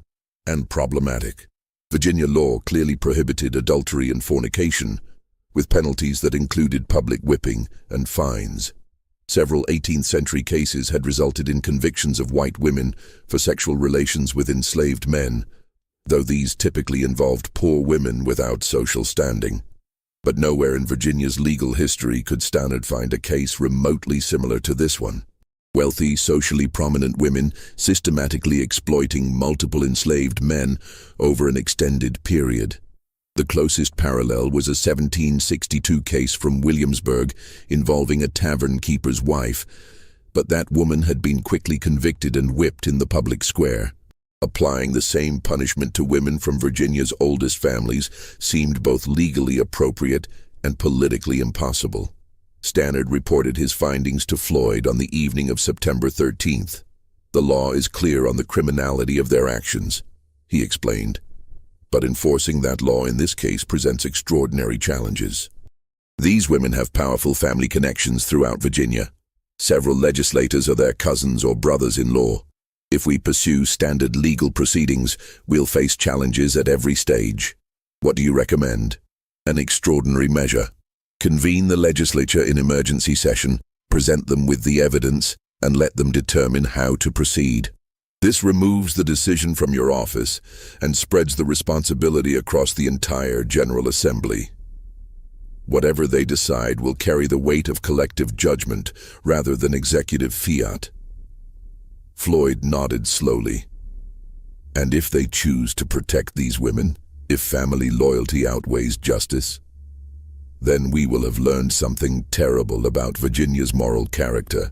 and problematic. Virginia law clearly prohibited adultery and fornication, with penalties that included public whipping and fines. Several 18th-century cases had resulted in convictions of white women for sexual relations with enslaved men, though these typically involved poor women without social standing. But nowhere in Virginia's legal history could Stannard find a case remotely similar to this one. Wealthy, socially prominent women systematically exploiting multiple enslaved men over an extended period. The closest parallel was a 1762 case from Williamsburg involving a tavern keeper's wife, but that woman had been quickly convicted and whipped in the public square. Applying the same punishment to women from Virginia's oldest families seemed both legally appropriate and politically impossible. Stannard reported his findings to Floyd on the evening of September 13th. "The law is clear on the criminality of their actions," he explained. "But enforcing that law in this case presents extraordinary challenges. These women have powerful family connections throughout Virginia. Several legislators are their cousins or brothers-in-law. If we pursue standard legal proceedings, we'll face challenges at every stage. What do you recommend?" "An extraordinary measure. Convene the legislature in emergency session, present them with the evidence, and let them determine how to proceed. This removes the decision from your office and spreads the responsibility across the entire General Assembly. Whatever they decide will carry the weight of collective judgment rather than executive fiat." Floyd nodded slowly. "And if they choose to protect these women, if family loyalty outweighs justice, then we will have learned something terrible about Virginia's moral character.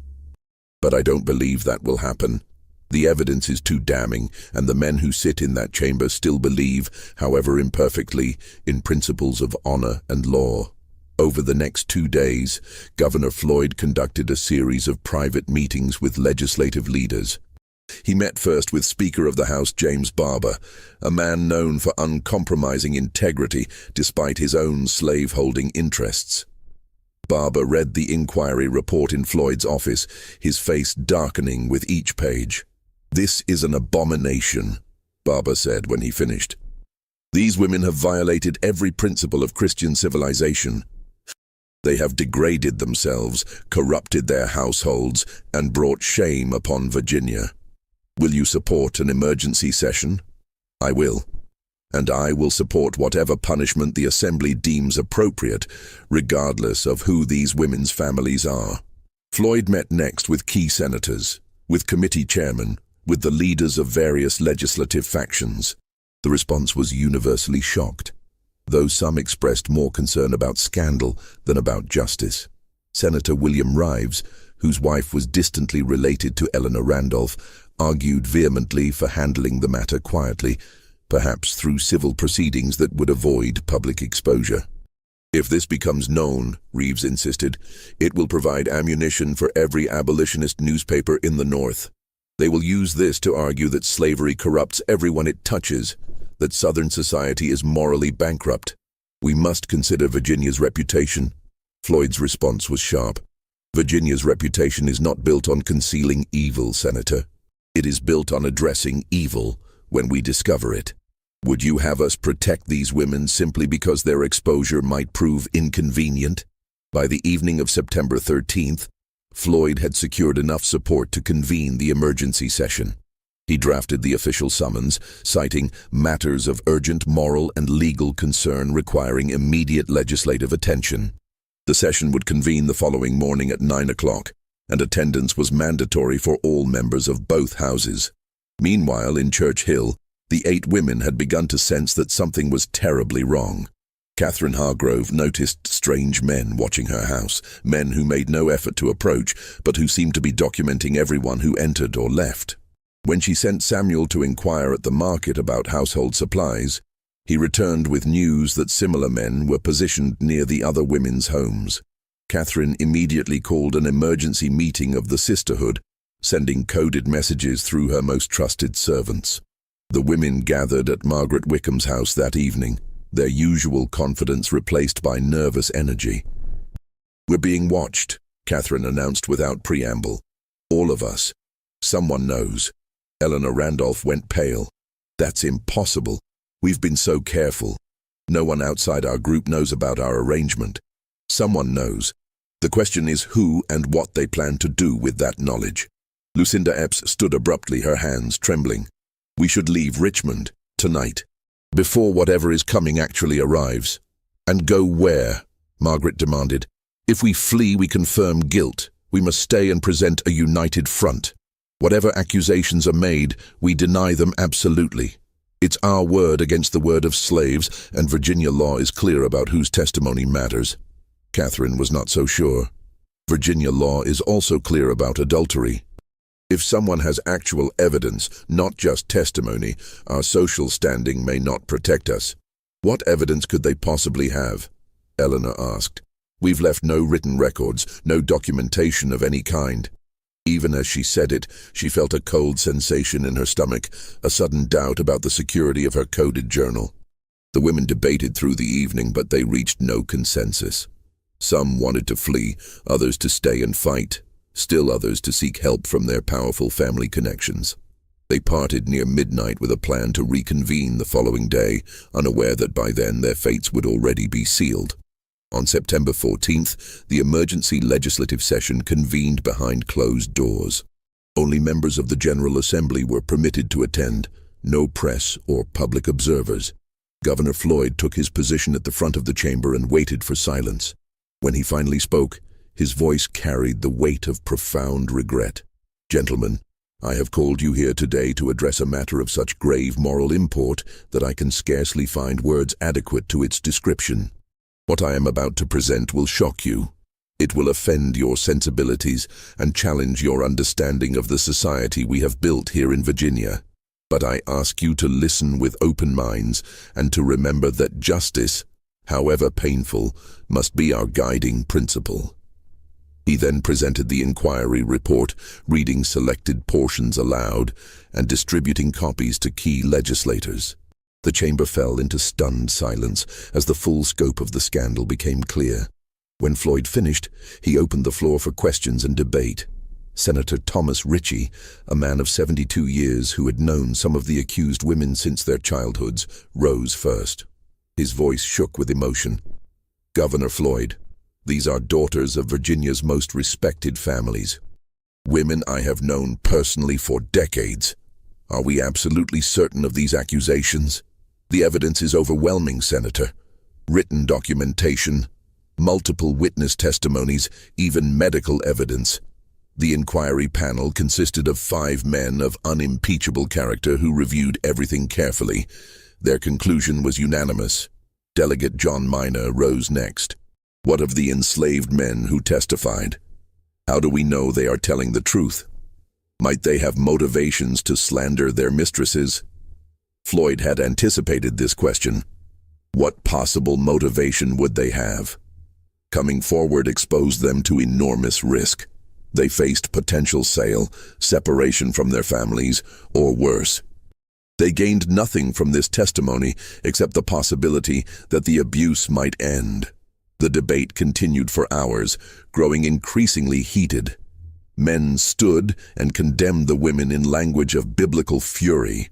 But I don't believe that will happen. The evidence is too damning, and the men who sit in that chamber still believe, however imperfectly, in principles of honor and law." Over the next 2 days, Governor Floyd conducted a series of private meetings with legislative leaders. He met first with Speaker of the House James Barber, a man known for uncompromising integrity despite his own slave-holding interests. Barber read the inquiry report in Floyd's office, his face darkening with each page. "This is an abomination," Barber said when he finished. "These women have violated every principle of Christian civilization. They have degraded themselves, corrupted their households, and brought shame upon Virginia. Will you support an emergency session?" "I will. And I will support whatever punishment the Assembly deems appropriate, regardless of who these women's families are." Floyd met next with key senators, with committee chairmen, with the leaders of various legislative factions. The response was universally shocked, though some expressed more concern about scandal than about justice. Senator William Rives, whose wife was distantly related to Eleanor Randolph, argued vehemently for handling the matter quietly, perhaps through civil proceedings that would avoid public exposure. "If this becomes known," Rives insisted, "it will provide ammunition for every abolitionist newspaper in the North. They will use this to argue that slavery corrupts everyone it touches, that Southern society is morally bankrupt. We must consider Virginia's reputation." Floyd's response was sharp. "Virginia's reputation is not built on concealing evil, Senator. It is built on addressing evil when we discover it. Would you have us protect these women simply because their exposure might prove inconvenient?" By the evening of September 13th, Floyd had secured enough support to convene the emergency session. He drafted the official summons, citing matters of urgent moral and legal concern requiring immediate legislative attention. The session would convene the following morning at 9 o'clock, and attendance was mandatory for all members of both houses. Meanwhile, in Church Hill, the 8 women had begun to sense that something was terribly wrong. Catherine Hargrove noticed strange men watching her house, men who made no effort to approach, but who seemed to be documenting everyone who entered or left. When she sent Samuel to inquire at the market about household supplies, he returned with news that similar men were positioned near the other women's homes. Catherine immediately called an emergency meeting of the sisterhood, sending coded messages through her most trusted servants. The women gathered at Margaret Wickham's house that evening, their usual confidence replaced by nervous energy. "We're being watched," Catherine announced without preamble. "All of us. Someone knows." Eleanor Randolph went pale. "That's impossible. We've been so careful. No one outside our group knows about our arrangement. Someone knows. The question is who and what they plan to do with that knowledge." Lucinda Epps stood abruptly, her hands trembling. "We should leave Richmond, tonight, before whatever is coming actually arrives." "And go where?" Margaret demanded. "If we flee, we confirm guilt. We must stay and present a united front. Whatever accusations are made, we deny them absolutely. It's our word against the word of slaves, and Virginia law is clear about whose testimony matters." Catherine was not so sure. Virginia law is also clear about adultery. If someone has actual evidence, not just testimony, our social standing may not protect us. "What evidence could they possibly have?" Eleanor asked. "We've left no written records, no documentation of any kind." Even as she said it, she felt a cold sensation in her stomach, a sudden doubt about the security of her coded journal. The women debated through the evening, but they reached no consensus. Some wanted to flee, others to stay and fight, still others to seek help from their powerful family connections. They parted near midnight with a plan to reconvene the following day, unaware that by then their fates would already be sealed. On September 14th, the emergency legislative session convened behind closed doors. Only members of the General Assembly were permitted to attend, no press or public observers. Governor Floyd took his position at the front of the chamber and waited for silence. When he finally spoke, his voice carried the weight of profound regret. "Gentlemen, I have called you here today to address a matter of such grave moral import that I can scarcely find words adequate to its description. What I am about to present will shock you. It will offend your sensibilities and challenge your understanding of the society we have built here in Virginia. But I ask you to listen with open minds and to remember that justice, however painful, must be our guiding principle." He then presented the inquiry report, reading selected portions aloud and distributing copies to key legislators. The chamber fell into stunned silence as the full scope of the scandal became clear. When Floyd finished, he opened the floor for questions and debate. Senator Thomas Ritchie, a man of 72 years who had known some of the accused women since their childhoods, rose first. His voice shook with emotion. "Governor Floyd, these are daughters of Virginia's most respected families. Women I have known personally for decades. Are we absolutely certain of these accusations? The evidence is overwhelming, Senator. Written documentation, multiple witness testimonies, even medical evidence. The inquiry panel consisted of 5 men of unimpeachable character who reviewed everything carefully. Their conclusion was unanimous. Delegate John Minor rose next. What of the enslaved men who testified? How do we know they are telling the truth? Might they have motivations to slander their mistresses?" Floyd had anticipated this question. What possible motivation would they have? Coming forward exposed them to enormous risk. They faced potential sale, separation from their families, or worse. They gained nothing from this testimony except the possibility that the abuse might end. The debate continued for hours, growing increasingly heated. Men stood and condemned the women in language of biblical fury.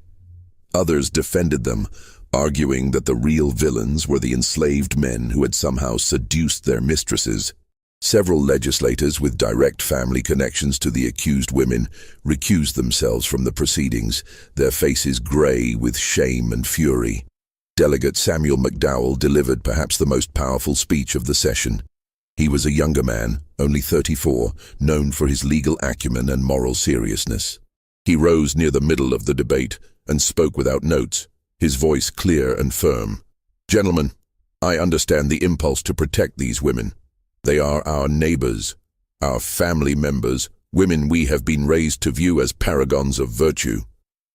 Others defended them, arguing that the real villains were the enslaved men who had somehow seduced their mistresses. Several legislators with direct family connections to the accused women recused themselves from the proceedings, their faces gray with shame and fury. Delegate Samuel McDowell delivered perhaps the most powerful speech of the session. He was a younger man, only 34, known for his legal acumen and moral seriousness. He rose near the middle of the debate and spoke without notes, his voice clear and firm. "Gentlemen, I understand the impulse to protect these women. They are our neighbors, our family members, women we have been raised to view as paragons of virtue.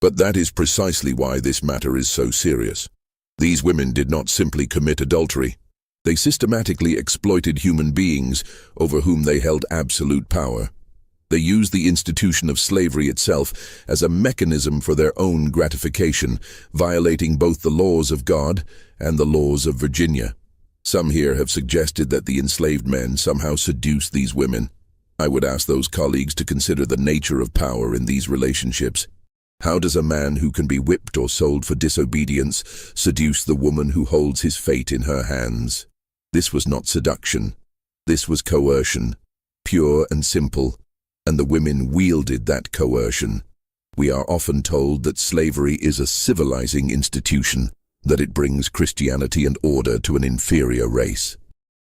But that is precisely why this matter is so serious. These women did not simply commit adultery. They systematically exploited human beings over whom they held absolute power. They used the institution of slavery itself as a mechanism for their own gratification, violating both the laws of God and the laws of Virginia. Some here have suggested that the enslaved men somehow seduced these women. I would ask those colleagues to consider the nature of power in these relationships. How does a man who can be whipped or sold for disobedience seduce the woman who holds his fate in her hands? This was not seduction. This was coercion, pure and simple, and the women wielded that coercion. We are often told that slavery is a civilizing institution, that it brings Christianity and order to an inferior race.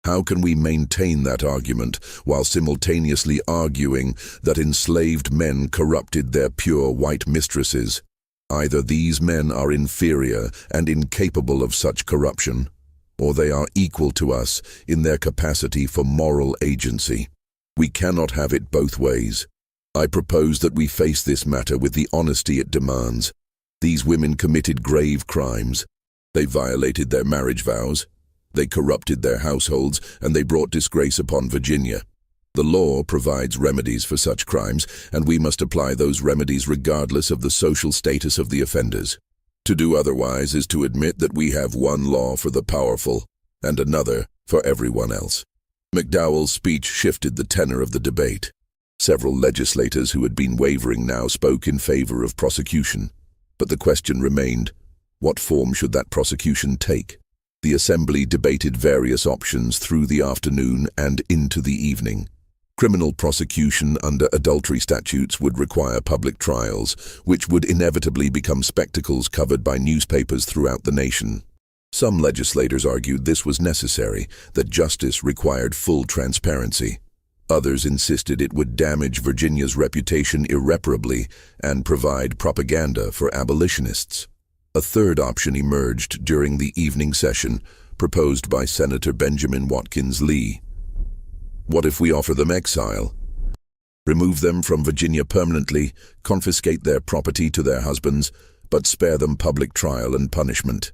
How can we maintain that argument while simultaneously arguing that enslaved men corrupted their pure white mistresses? Either these men are inferior and incapable of such corruption, or they are equal to us in their capacity for moral agency. We cannot have it both ways. I propose that we face this matter with the honesty it demands. These women committed grave crimes. They violated their marriage vows. They corrupted their households, and they brought disgrace upon Virginia. The law provides remedies for such crimes, and we must apply those remedies regardless of the social status of the offenders. To do otherwise is to admit that we have one law for the powerful and another for everyone else. McDowell's speech shifted the tenor of the debate. Several legislators who had been wavering now spoke in favor of prosecution. But the question remained, what form should that prosecution take? The Assembly debated various options through the afternoon and into the evening. Criminal prosecution under adultery statutes would require public trials, which would inevitably become spectacles covered by newspapers throughout the nation. Some legislators argued this was necessary, that justice required full transparency. Others insisted it would damage Virginia's reputation irreparably and provide propaganda for abolitionists. A third option emerged during the evening session, proposed by Senator Benjamin Watkins Lee. What if we offer them exile? Remove them from Virginia permanently, confiscate their property to their husbands, but spare them public trial and punishment.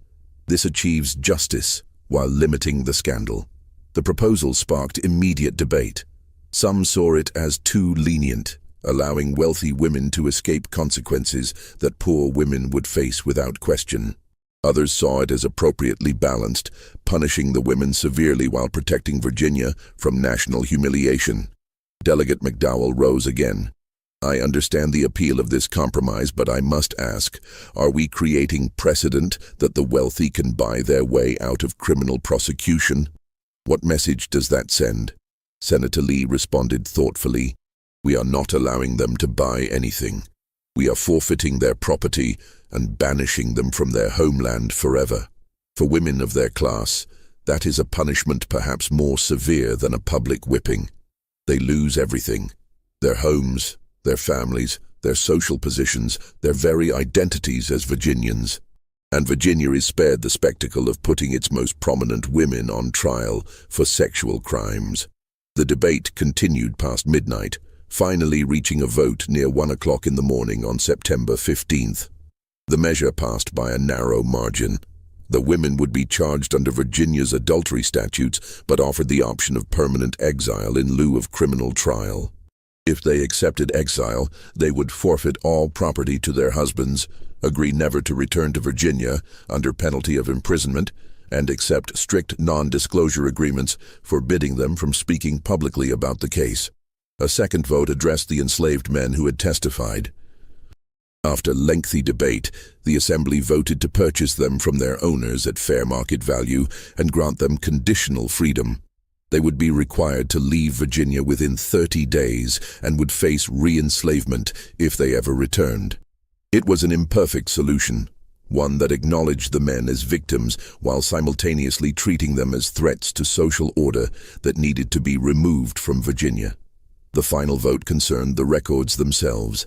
This achieves justice while limiting the scandal. The proposal sparked immediate debate. Some saw it as too lenient, allowing wealthy women to escape consequences that poor women would face without question. Others saw it as appropriately balanced, punishing the women severely while protecting Virginia from national humiliation. Delegate McDowell rose again. I understand the appeal of this compromise, but I must ask, are we creating precedent that the wealthy can buy their way out of criminal prosecution? What message does that send? Senator Lee responded thoughtfully. We are not allowing them to buy anything. We are forfeiting their property and banishing them from their homeland forever. For women of their class, that is a punishment perhaps more severe than a public whipping. They lose everything: their homes, their families, their social positions, their very identities as Virginians. And Virginia is spared the spectacle of putting its most prominent women on trial for sexual crimes. The debate continued past midnight, finally reaching a vote near 1 o'clock in the morning on September 15th. The measure passed by a narrow margin. The women would be charged under Virginia's adultery statutes, but offered the option of permanent exile in lieu of criminal trial. If they accepted exile, they would forfeit all property to their husbands, agree never to return to Virginia under penalty of imprisonment, and accept strict non-disclosure agreements forbidding them from speaking publicly about the case. A second vote addressed the enslaved men who had testified. After lengthy debate, the Assembly voted to purchase them from their owners at fair market value and grant them conditional freedom. They would be required to leave Virginia within 30 days and would face re-enslavement if they ever returned. It was an imperfect solution, one that acknowledged the men as victims while simultaneously treating them as threats to social order that needed to be removed from Virginia. The final vote concerned the records themselves.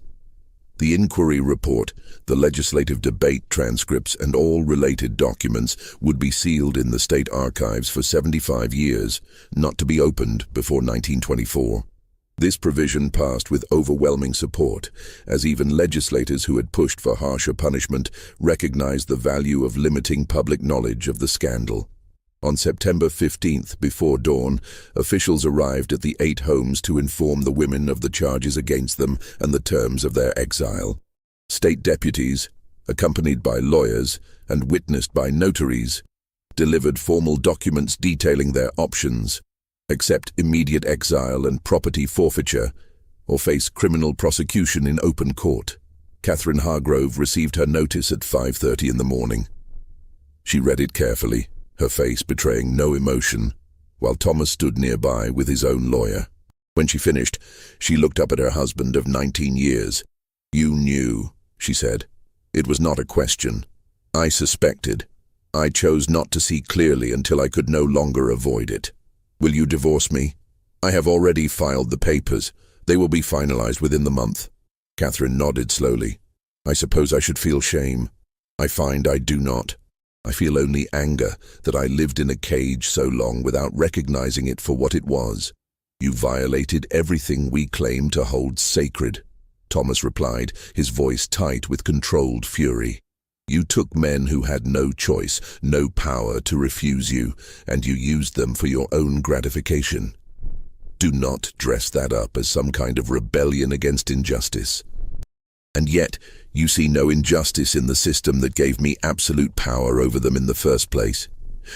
The inquiry report, the legislative debate transcripts, and all related documents would be sealed in the state archives for 75 years, not to be opened before 1924. This provision passed with overwhelming support, as even legislators who had pushed for harsher punishment recognized the value of limiting public knowledge of the scandal. On September 15th, before dawn, officials arrived at the 8 homes to inform the women of the charges against them and the terms of their exile. State deputies, accompanied by lawyers and witnessed by notaries, delivered formal documents detailing their options: accept immediate exile and property forfeiture, or face criminal prosecution in open court. Catherine Hargrove received her notice at 5:30 in the morning. She read it carefully, her face betraying no emotion, while Thomas stood nearby with his own lawyer. When she finished, she looked up at her husband of 19 years. "You knew," she said. "It was not a question. I suspected. I chose not to see clearly until I could no longer avoid it. Will you divorce me? I have already filed the papers. They will be finalized within the month." Catherine nodded slowly. "I suppose I should feel shame. I find I do not. I feel only anger that I lived in a cage so long without recognizing it for what it was." "You violated everything we claim to hold sacred," Thomas replied, his voice tight with controlled fury. "You took men who had no choice, no power to refuse you, and you used them for your own gratification. Do not dress that up as some kind of rebellion against injustice. And yet, you see no injustice in the system that gave me absolute power over them in the first place.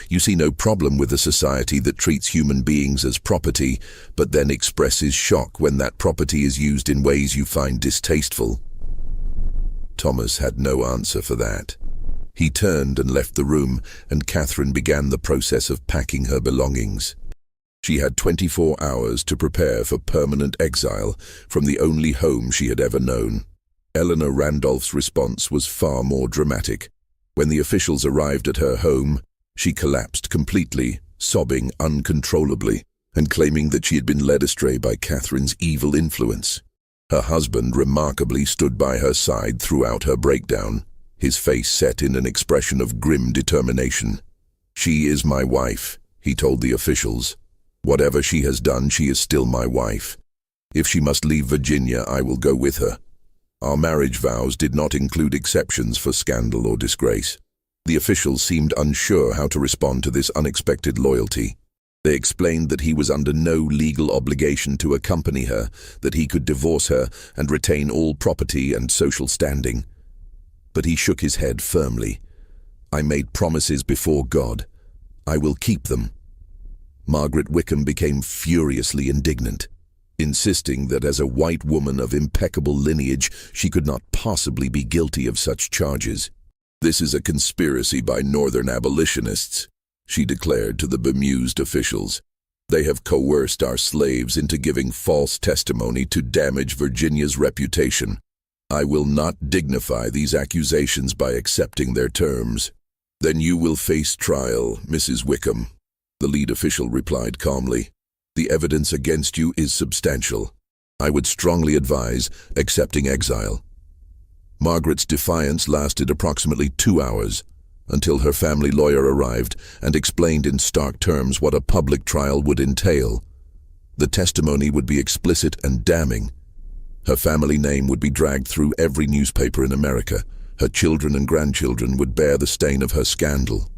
You see no problem with a society that treats human beings as property, but then expresses shock when that property is used in ways you find distasteful." Thomas had no answer for that. He turned and left the room, and Catherine began the process of packing her belongings. She had 24 hours to prepare for permanent exile from the only home she had ever known. Eleanor Randolph's response was far more dramatic. When the officials arrived at her home, she collapsed completely, sobbing uncontrollably, and claiming that she had been led astray by Catherine's evil influence. Her husband remarkably stood by her side throughout her breakdown, his face set in an expression of grim determination. "She is my wife," he told the officials. "Whatever she has done, she is still my wife. If she must leave Virginia, I will go with her." Our marriage vows did not include exceptions for scandal or disgrace. The officials seemed unsure how to respond to this unexpected loyalty. They explained that he was under no legal obligation to accompany her, that he could divorce her and retain all property and social standing. But he shook his head firmly. "I made promises before God. I will keep them." Margaret Wickham became furiously indignant, insisting that as a white woman of impeccable lineage, she could not possibly be guilty of such charges. "This is a conspiracy by Northern abolitionists," she declared to the bemused officials. "They have coerced our slaves into giving false testimony to damage Virginia's reputation. I will not dignify these accusations by accepting their terms." "Then you will face trial, Mrs. Wickham," the lead official replied calmly. "The evidence against you is substantial. I would strongly advise accepting exile." Margaret's defiance lasted approximately 2 hours, until her family lawyer arrived and explained in stark terms what a public trial would entail. The testimony would be explicit and damning. Her family name would be dragged through every newspaper in America. Her children and grandchildren would bear the stain of her scandal.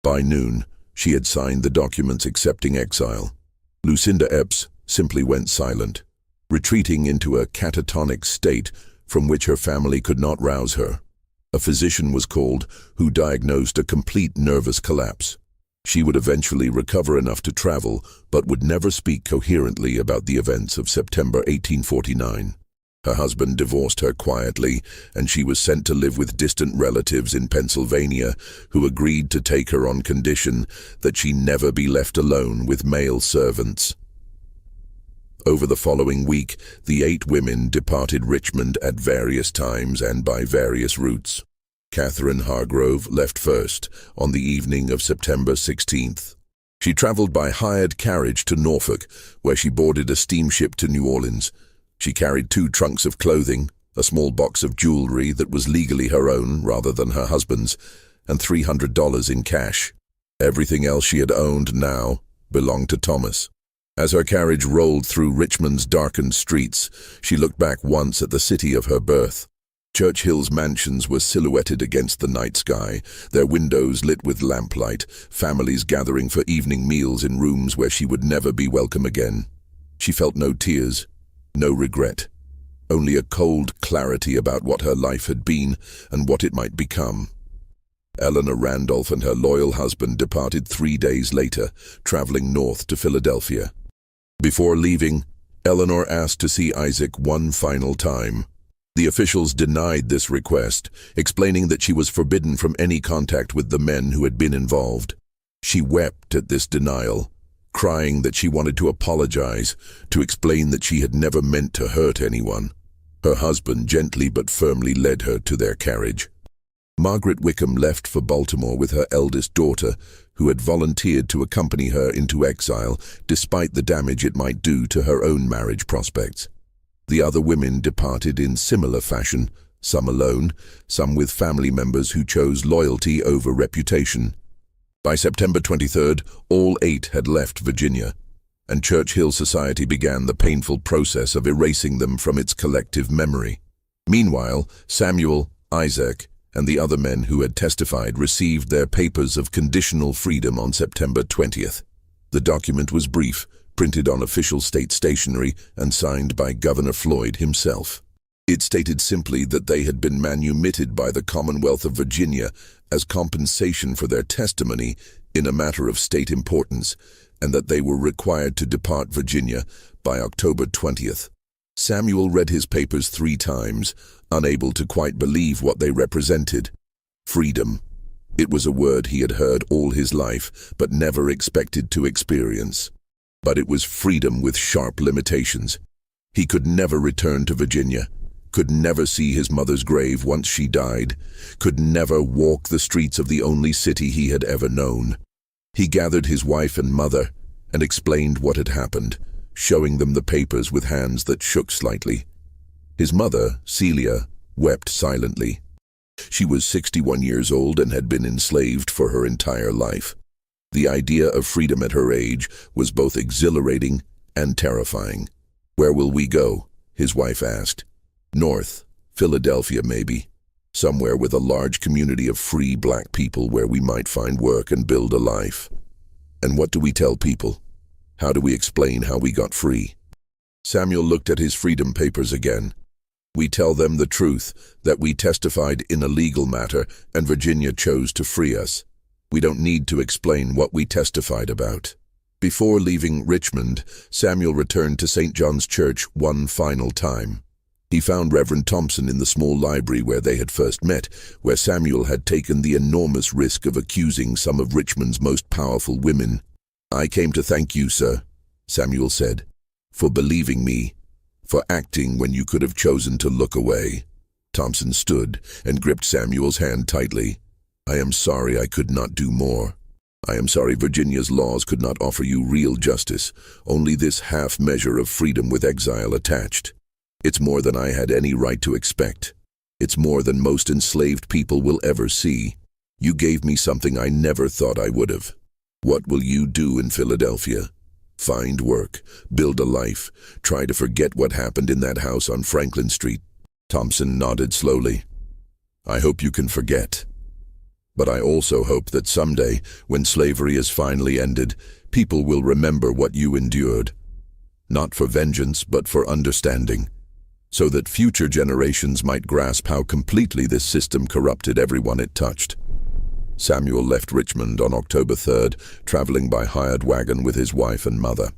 By noon, she had signed the documents accepting exile. Lucinda Epps simply went silent, retreating into a catatonic state from which her family could not rouse her. A physician was called, who diagnosed a complete nervous collapse. She would eventually recover enough to travel, but would never speak coherently about the events of September 1849. Her husband divorced her quietly, and she was sent to live with distant relatives in Pennsylvania, who agreed to take her on condition that she never be left alone with male servants. Over the following week, the 8 women departed Richmond at various times and by various routes. Catherine Hargrove left first, on the evening of September 16th. She traveled by hired carriage to Norfolk, where she boarded a steamship to New Orleans. She carried 2 trunks of clothing, a small box of jewelry that was legally her own rather than her husband's, and $300 in cash. Everything else she had owned now belonged to Thomas. As her carriage rolled through Richmond's darkened streets, she looked back once at the city of her birth. Churchill's mansions were silhouetted against the night sky, their windows lit with lamplight, families gathering for evening meals in rooms where she would never be welcome again. She felt no tears, no regret, only a cold clarity about what her life had been and what it might become. Eleanor Randolph and her loyal husband departed 3 days later, traveling north to Philadelphia. Before leaving, Eleanor asked to see Isaac one final time. The officials denied this request, explaining that she was forbidden from any contact with the men who had been involved. She wept at this denial, crying that she wanted to apologize, to explain that she had never meant to hurt anyone. Her husband gently but firmly led her to their carriage. Margaret Wickham left for Baltimore with her eldest daughter, who had volunteered to accompany her into exile, despite the damage it might do to her own marriage prospects. The other women departed in similar fashion, some alone, some with family members who chose loyalty over reputation. By September 23rd, all 8 had left Virginia, and Churchill Society began the painful process of erasing them from its collective memory. Meanwhile, Samuel, Isaac, and the other men who had testified received their papers of conditional freedom on September 20th. The document was brief, printed on official state stationery, and signed by Governor Floyd himself. It stated simply that they had been manumitted by the Commonwealth of Virginia as compensation for their testimony in a matter of state importance, and that they were required to depart Virginia by October 20th. Samuel read his papers 3 times, unable to quite believe what they represented. Freedom. It was a word he had heard all his life, but never expected to experience. But it was freedom with sharp limitations. He could never return to Virginia, could never see his mother's grave once she died, could never walk the streets of the only city he had ever known. He gathered his wife and mother and explained what had happened, showing them the papers with hands that shook slightly. His mother, Celia, wept silently. She was 61 years old and had been enslaved for her entire life. The idea of freedom at her age was both exhilarating and terrifying. "Where will we go?" his wife asked. "North, Philadelphia maybe. Somewhere with a large community of free black people where we might find work and build a life." "And what do we tell people? How do we explain how we got free?" Samuel looked at his freedom papers again. "We tell them the truth, that we testified in a legal matter and Virginia chose to free us. We don't need to explain what we testified about." Before leaving Richmond, Samuel returned to St. John's Church one final time. He found Reverend Thompson in the small library where they had first met, where Samuel had taken the enormous risk of accusing some of Richmond's most powerful women. "I came to thank you, sir," Samuel said, "for believing me, for acting when you could have chosen to look away." Thompson stood and gripped Samuel's hand tightly. "I am sorry I could not do more. I am sorry Virginia's laws could not offer you real justice, only this half measure of freedom with exile attached. It's more than I had any right to expect. It's more than most enslaved people will ever see. You gave me something I never thought I would have. What will you do in Philadelphia? Find work, build a life, try to forget what happened in that house on Franklin Street?" Thompson nodded slowly. "I hope you can forget. But I also hope that someday, when slavery is finally ended, people will remember what you endured. Not for vengeance, but for understanding, so that future generations might grasp how completely this system corrupted everyone it touched." Samuel left Richmond on October 3rd, traveling by hired wagon with his wife and mother.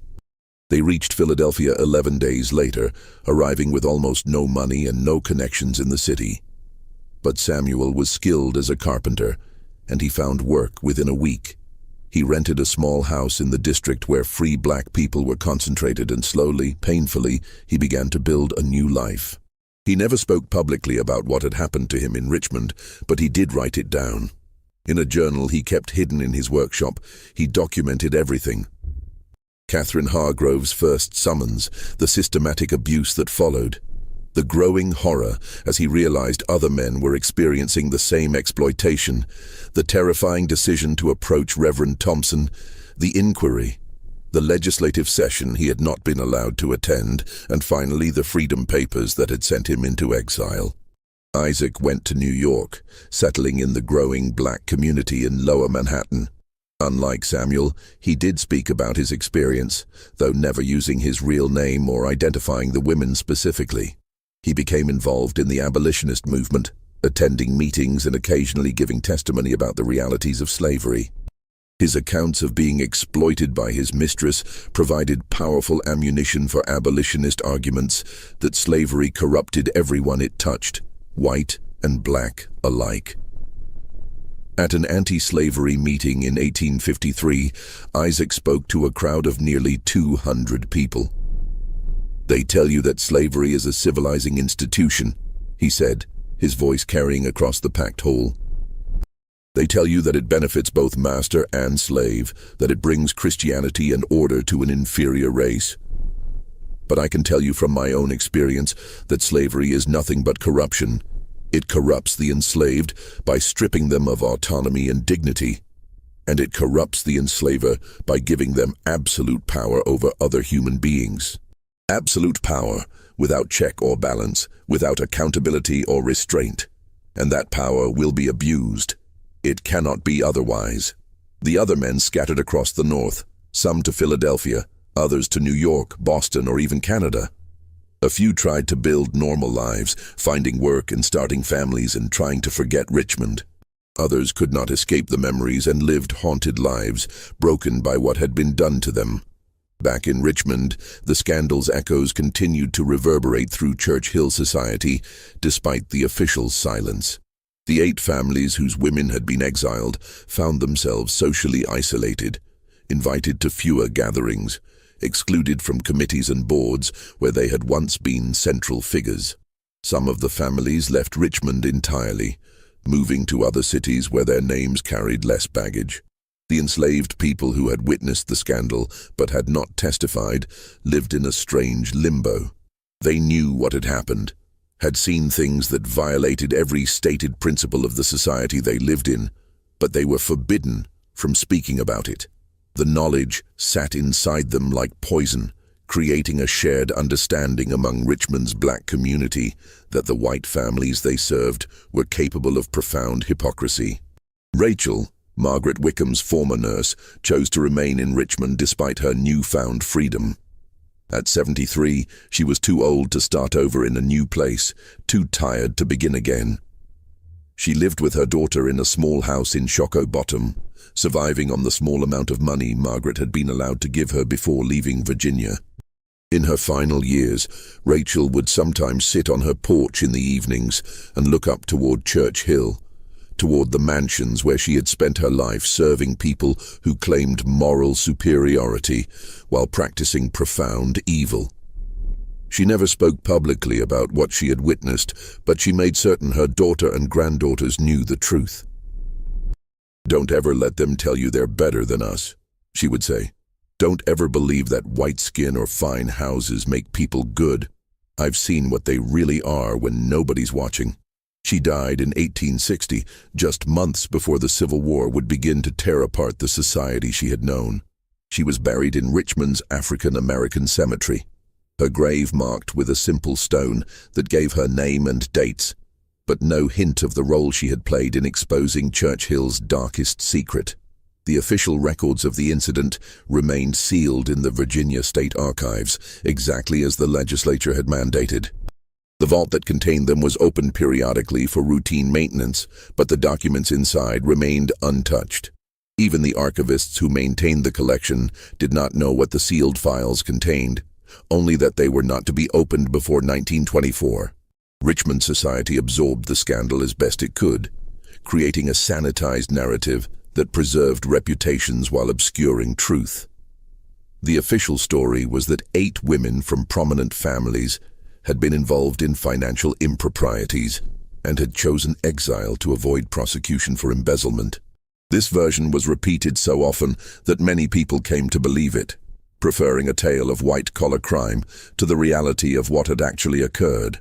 They reached Philadelphia 11 days later, arriving with almost no money and no connections in the city. But Samuel was skilled as a carpenter, and he found work within a week. He rented a small house in the district where free black people were concentrated, and slowly, painfully, he began to build a new life. He never spoke publicly about what had happened to him in Richmond, but he did write it down. In a journal he kept hidden in his workshop, he documented everything. Catherine Hargrove's first summons, the systematic abuse that followed, The growing horror as he realized other men were experiencing the same exploitation, the terrifying decision to approach Reverend Thompson, the inquiry, the legislative session he had not been allowed to attend, and finally the freedom papers that had sent him into exile. Isaac went to New York, settling in the growing black community in Lower Manhattan. Unlike Samuel, he did speak about his experience, though never using his real name or identifying the women specifically. He became involved in the abolitionist movement, attending meetings and occasionally giving testimony about the realities of slavery. His accounts of being exploited by his mistress provided powerful ammunition for abolitionist arguments that slavery corrupted everyone it touched, white and black alike. At an anti-slavery meeting in 1853, Isaac spoke to a crowd of nearly 200 people. "They tell you that slavery is a civilizing institution," he said, his voice carrying across the packed hall. "They tell you that it benefits both master and slave, that it brings Christianity and order to an inferior race. But I can tell you from my own experience that slavery is nothing but corruption. It corrupts the enslaved by stripping them of autonomy and dignity, and it corrupts the enslaver by giving them absolute power over other human beings. Absolute power, without check or balance, without accountability or restraint. And that power will be abused. It cannot be otherwise." The other men scattered across the North, some to Philadelphia, others to New York, Boston, or even Canada. A few tried to build normal lives, finding work and starting families and trying to forget Richmond. Others could not escape the memories and lived haunted lives, broken by what had been done to them. Back in Richmond, the scandal's echoes continued to reverberate through Church Hill society, despite the official silence. The 8 families whose women had been exiled found themselves socially isolated, invited to fewer gatherings, excluded from committees and boards where they had once been central figures. Some of the families left Richmond entirely, moving to other cities where their names carried less baggage. The enslaved people who had witnessed the scandal but had not testified lived in a strange limbo. They knew what had happened, had seen things that violated every stated principle of the society they lived in, but they were forbidden from speaking about it. The knowledge sat inside them like poison, creating a shared understanding among Richmond's black community that the white families they served were capable of profound hypocrisy. Rachel, Margaret Wickham's former nurse, chose to remain in Richmond despite her newfound freedom. At 73, she was too old to start over in a new place, too tired to begin again. She lived with her daughter in a small house in Shockoe Bottom, surviving on the small amount of money Margaret had been allowed to give her before leaving Virginia. In her final years, Rachel would sometimes sit on her porch in the evenings and look up toward Church Hill, toward the mansions where she had spent her life serving people who claimed moral superiority while practicing profound evil. She never spoke publicly about what she had witnessed, but she made certain her daughter and granddaughters knew the truth. "Don't ever let them tell you they're better than us," she would say. "Don't ever believe that white skin or fine houses make people good. I've seen what they really are when nobody's watching." She died in 1860, just months before the Civil War would begin to tear apart the society she had known. She was buried in Richmond's African-American cemetery, her grave marked with a simple stone that gave her name and dates, but no hint of the role she had played in exposing Church Hill's darkest secret. The official records of the incident remained sealed in the Virginia State Archives, exactly as the legislature had mandated. The vault that contained them was opened periodically for routine maintenance, but the documents inside remained untouched. Even the archivists who maintained the collection did not know what the sealed files contained, only that they were not to be opened before 1924. Richmond society absorbed the scandal as best it could, creating a sanitized narrative that preserved reputations while obscuring truth. The official story was that 8 women from prominent families had been involved in financial improprieties and had chosen exile to avoid prosecution for embezzlement. This version was repeated so often that many people came to believe it, preferring a tale of white-collar crime to the reality of what had actually occurred.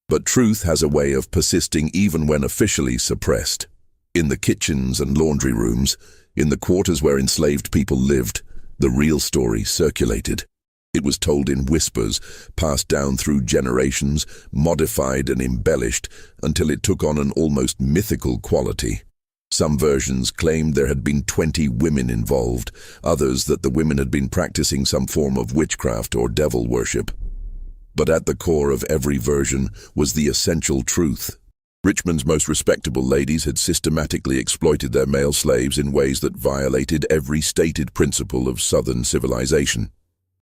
But truth has a way of persisting even when officially suppressed. In the kitchens and laundry rooms, in the quarters where enslaved people lived, the real story circulated. It was told in whispers, passed down through generations, modified and embellished until it took on an almost mythical quality. Some versions claimed there had been 20 women involved, others that the women had been practicing some form of witchcraft or devil worship. But at the core of every version was the essential truth. Richmond's most respectable ladies had systematically exploited their male slaves in ways that violated every stated principle of Southern civilization.